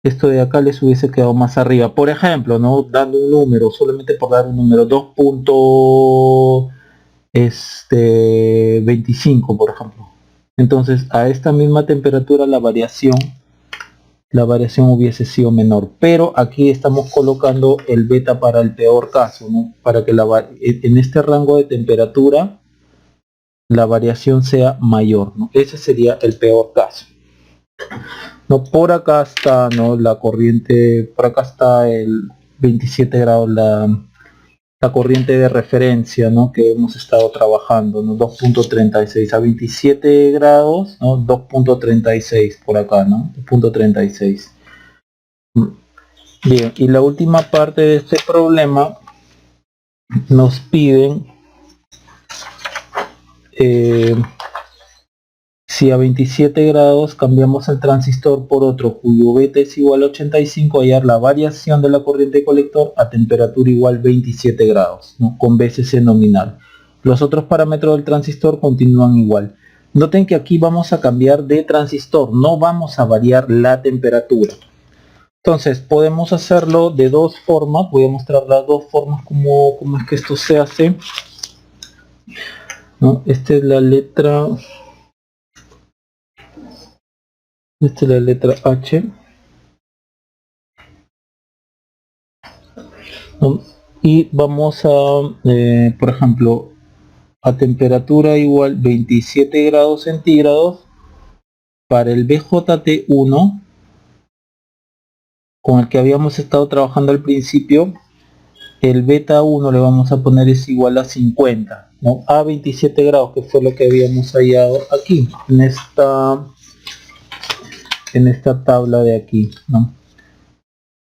esto de acá les hubiese quedado más arriba. Por ejemplo, ¿no?, dando un número, solamente por dar un número, 2.25, por ejemplo. Entonces, a esta misma temperatura la variación hubiese sido menor, pero aquí estamos colocando el beta para el peor caso, ¿no?, para que en este rango de temperatura la variación sea mayor, ¿no? Ese sería el peor caso. No, por acá está, ¿no?, la corriente, por acá está el 27 grados, la corriente de referencia, ¿no?, que hemos estado trabajando, ¿no? 2.36 a 27 grados, ¿no? 2.36 por acá, ¿no? 2.36. Bien, y la última parte de este problema nos piden si a 27 grados cambiamos el transistor por otro cuyo beta es igual a 85, hallar la variación de la corriente colector a temperatura igual 27 grados, ¿no?, con VCC nominal. Los otros parámetros del transistor continúan igual. Noten que aquí vamos a cambiar de transistor, no vamos a variar la temperatura. Entonces podemos hacerlo de dos formas. Voy a mostrar las dos formas como es que esto se hace, ¿no? Esta es la letra H, ¿no? Y vamos a, por ejemplo, a temperatura igual 27 grados centígrados para el BJT1 con el que habíamos estado trabajando al principio. El beta 1 le vamos a poner es igual a 50, ¿no?, a 27 grados, que fue lo que habíamos hallado aquí en esta tabla de aquí, ¿no?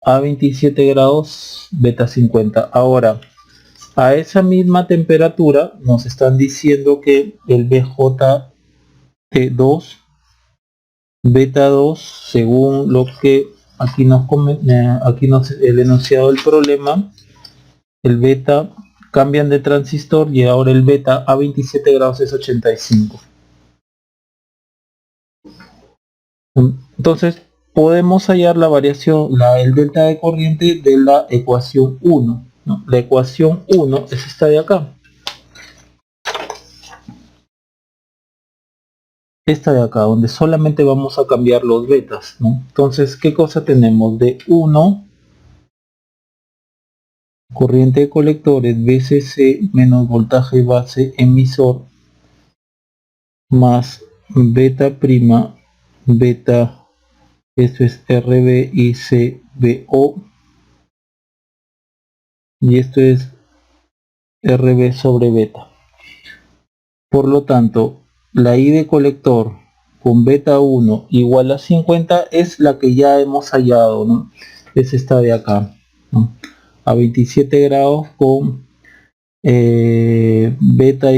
A 27 grados, beta 50. Ahora, a esa misma temperatura nos están diciendo que el BJT2, beta 2, según lo que aquí nos el enunciado del problema, el beta, cambian de transistor y ahora el beta a 27 grados es 85. Entonces podemos hallar la variación, el delta de corriente de la ecuación 1, ¿no? La ecuación 1 es esta de acá. Esta de acá, donde solamente vamos a cambiar los betas, ¿no? Entonces, ¿qué cosa tenemos? De 1, corriente de colectores, VCC menos voltaje base emisor, más beta prima, beta, esto es RB y CBO, y esto es RB sobre beta. Por lo tanto, la I de colector con beta 1 igual a 50 es la que ya hemos hallado, ¿no? Es esta de acá, ¿no?, a 27 grados con beta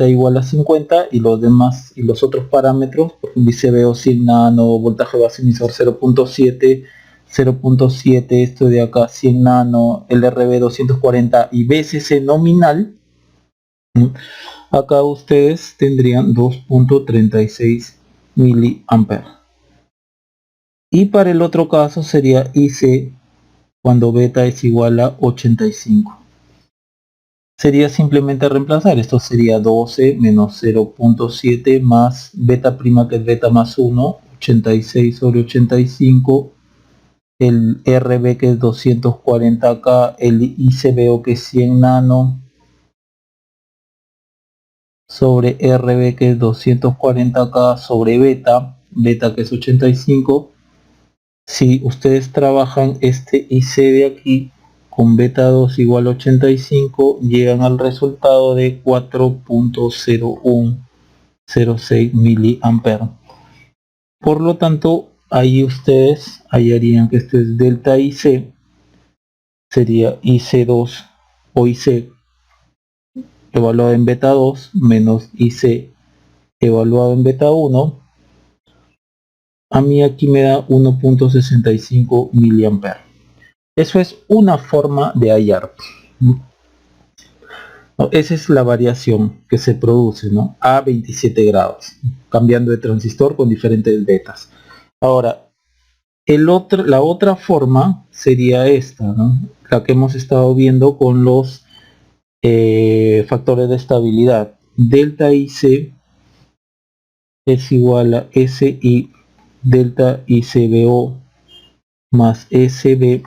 igual a 50, y los demás y los otros parámetros, por ejemplo, CBO 100 nano, voltaje base emisor 0.7, esto de acá 100 nano, LRB 240 y BCC nominal, ¿no?, acá ustedes tendrían 2.36 miliamperes. Y para el otro caso sería IC cuando beta es igual a 85. Sería simplemente reemplazar, esto sería 12 menos 0.7 más beta prima, que es beta más 1, 86 sobre 85, el RB que es 240K, el ICBO que es 100 nano, sobre RB que es 240K, sobre beta que es 85. Si ustedes trabajan este IC de aquí con beta 2 igual a 85, llegan al resultado de 4.0106 miliamperes. Por lo tanto, ahí ustedes hallarían que esto es delta IC, sería IC2 o IC evaluado en beta 2 menos IC evaluado en beta 1, a mí aquí me da 1.65 miliamperes. Eso es una forma de hallar. Esa es la variación que se produce, ¿no? A 27 grados, cambiando de transistor con diferentes betas. Ahora, la otra forma sería esta, ¿no? La que hemos estado viendo con los factores de estabilidad. Delta IC es igual a SI delta ICBO más SB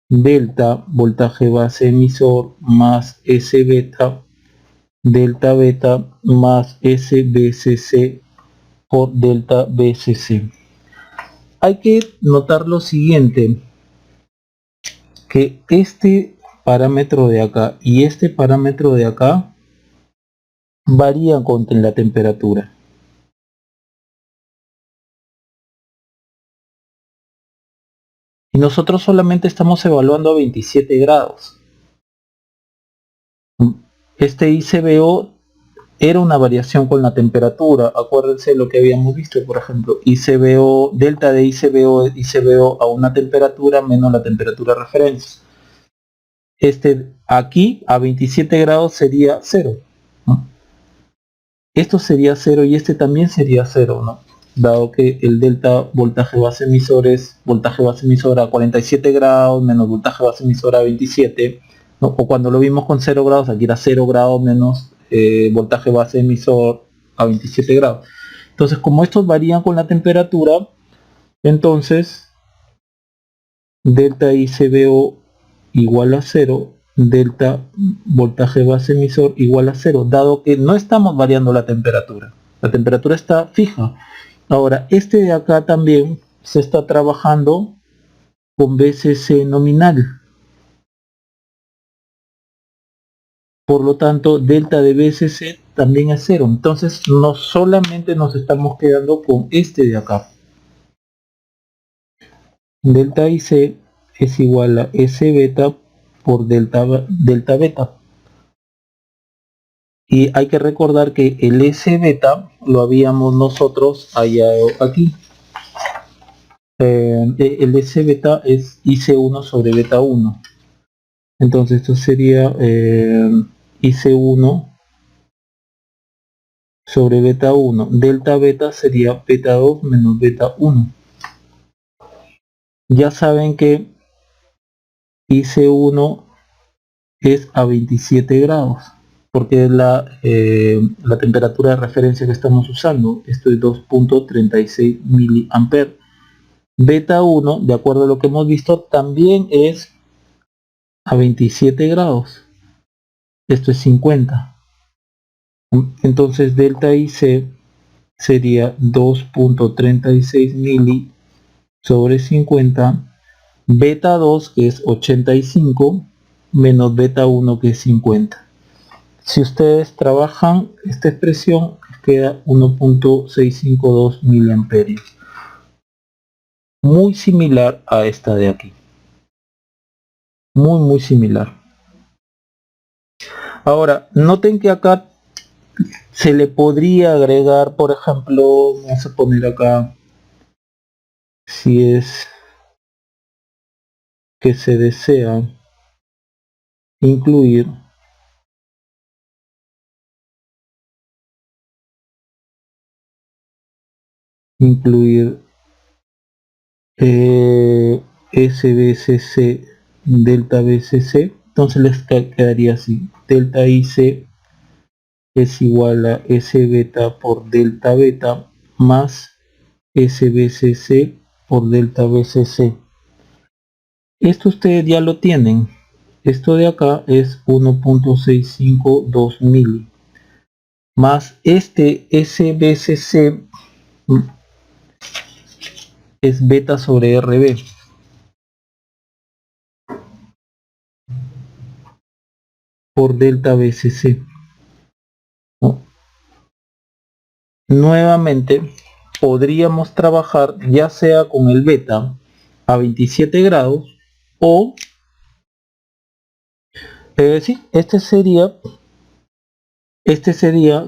delta voltaje base emisor más S beta delta beta más SBCC por delta BCC. Hay que notar lo siguiente, que este parámetro de acá y este parámetro de acá varían con la temperatura. Y nosotros solamente estamos evaluando a 27 grados. Este ICBO era una variación con la temperatura. Acuérdense lo que habíamos visto, por ejemplo, ICBO, delta de ICBO a una temperatura menos la temperatura referencia. Este aquí a 27 grados sería 0, ¿no? Esto sería 0 y este también sería 0, ¿no? Dado que el delta voltaje base emisor es voltaje base emisor a 47 grados menos voltaje base emisor a 27, ¿no? O cuando lo vimos con 0 grados, aquí era 0 grados menos voltaje base emisor a 27 grados. Entonces, como estos varían con la temperatura, entonces delta ICBO igual a 0, delta voltaje base emisor igual a 0, dado que no estamos variando la temperatura está fija. Ahora, este de acá también se está trabajando con BCC nominal, por lo tanto delta de BCC también es 0, entonces no solamente nos estamos quedando con este de acá. Delta IC es igual a S beta por delta beta. Y hay que recordar que el S beta lo habíamos nosotros hallado aquí. El S beta es IC1 sobre beta 1. Entonces esto sería IC1 sobre beta 1. Delta beta sería beta 2 menos beta 1. Ya saben que IC1 es a 27 grados, porque es la temperatura de referencia que estamos usando. Esto es 2.36 miliamperes. Beta 1, de acuerdo a lo que hemos visto, también es a 27 grados. Esto es 50. Entonces delta IC sería 2.36 mili sobre 50. Beta 2, que es 85, menos beta 1, que es 50. Si ustedes trabajan esta expresión, queda 1.652 miliamperios. Muy similar a esta de aquí. Muy similar. Ahora, noten que acá se le podría agregar, por ejemplo, vamos a poner acá, si es que se desea incluir SBCC delta BCC, entonces les quedaría así: delta IC es igual a S beta por delta beta más SBCC por delta BCC. Esto ustedes ya lo tienen. Esto de acá es 1.652 mili más este SBCC es beta sobre RB. Por delta BCC, ¿no? Nuevamente podríamos trabajar ya sea con el beta a 27 grados o Sí, este sería,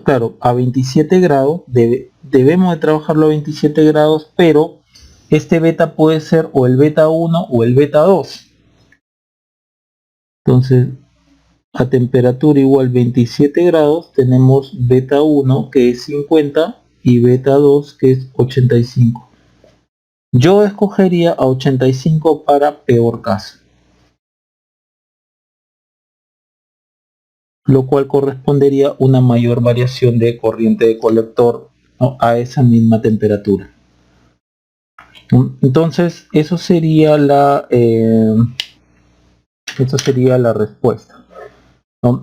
claro, a 27 grados, debemos de trabajarlo a 27 grados, pero este beta puede ser o el beta 1 o el beta 2. Entonces, a temperatura igual 27 grados, tenemos beta 1 que es 50 y beta 2 que es 85. Yo escogería a 85 para peor caso, lo cual correspondería una mayor variación de corriente de colector, ¿no?, a esa misma temperatura. Entonces, eso sería la respuesta.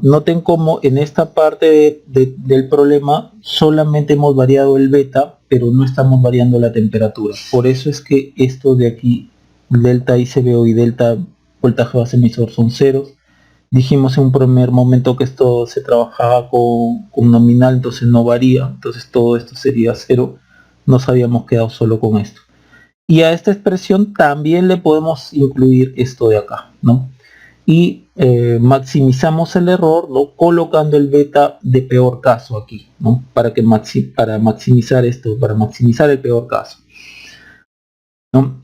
Noten cómo en esta parte del problema solamente hemos variado el beta, pero no estamos variando la temperatura. Por eso es que esto de aquí, delta ICBO y delta voltaje base emisor, son ceros. Dijimos en un primer momento que esto se trabajaba con nominal, entonces no varía, entonces todo esto sería cero. Nos habíamos quedado solo con esto. Y a esta expresión también le podemos incluir esto de acá, ¿no? Y maximizamos el error, ¿no?, colocando el beta de peor caso aquí, ¿no?, para maximizar esto, para maximizar el peor caso, ¿no?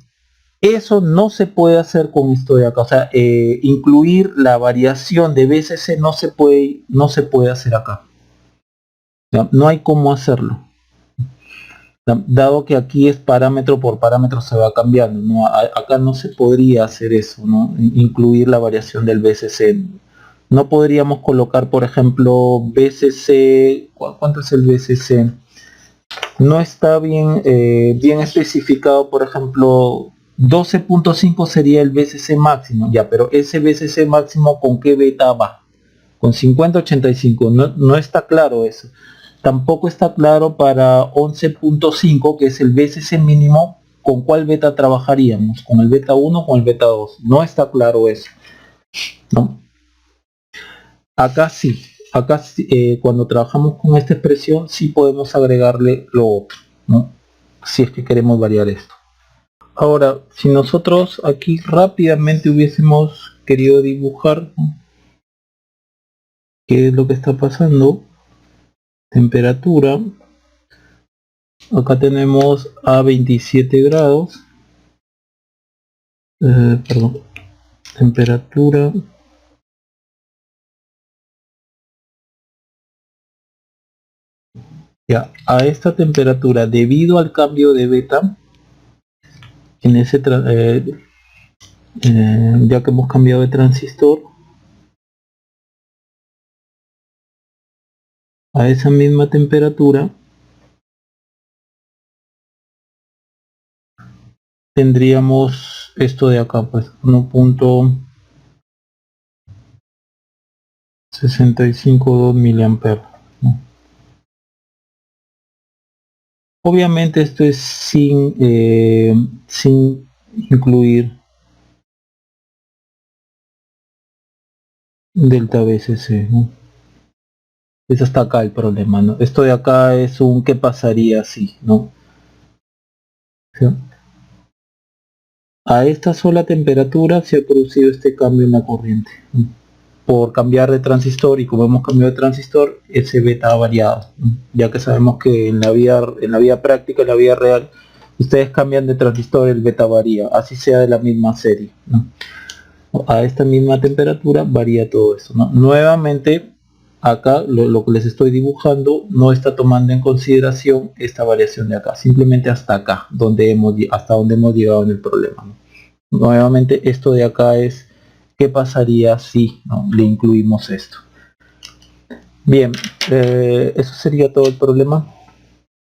Eso no se puede hacer con esto de acá, o sea, incluir la variación de BCC no se puede hacer acá, ¿no? No hay cómo hacerlo, dado que aquí es parámetro por parámetro, se va cambiando, ¿no? Acá no se podría hacer eso, ¿no?, incluir la variación del BCC. No podríamos colocar, por ejemplo, BCC, ¿cuánto es el BCC? No está bien especificado, por ejemplo, 12.5 sería el BCC máximo, ya, pero ese BCC máximo, ¿con qué beta va? Con 50, 85, no está claro eso. Tampoco está claro para 11.5, que es el BCC mínimo, ¿con cuál beta trabajaríamos? ¿Con el beta 1 o con el beta 2? No está claro eso, ¿no? Acá sí, cuando trabajamos con esta expresión sí podemos agregarle lo otro, ¿no?, si es que queremos variar esto. Ahora, si nosotros aquí rápidamente hubiésemos querido dibujar, ¿no?, qué es lo que está pasando, temperatura, acá tenemos a 27 grados, perdón, temperatura, ya, a esta temperatura, debido al cambio de beta, en ese ya que hemos cambiado de transistor, a esa misma temperatura tendríamos esto de acá, pues 1.652 miliamperes, ¿no? Obviamente esto es sin incluir delta BCC, ¿no? Es hasta acá el problema, ¿no? Esto de acá es un qué pasaría si, ¿no? ¿Sí? A esta sola temperatura se ha producido este cambio en la corriente, ¿no? Por cambiar de transistor, y como hemos cambiado de transistor, ese beta ha variado, ¿no? Ya que sabemos que en la vida práctica, en la vida real, ustedes cambian de transistor, el beta varía, así sea de la misma serie, ¿no? A esta misma temperatura varía todo eso, ¿no? Nuevamente, acá lo que les estoy dibujando no está tomando en consideración esta variación de acá, simplemente hasta acá, hasta donde hemos llegado en el problema, ¿no? Nuevamente, esto de acá es qué pasaría si, ¿no?, le incluimos esto. Bien, eso sería todo el problema.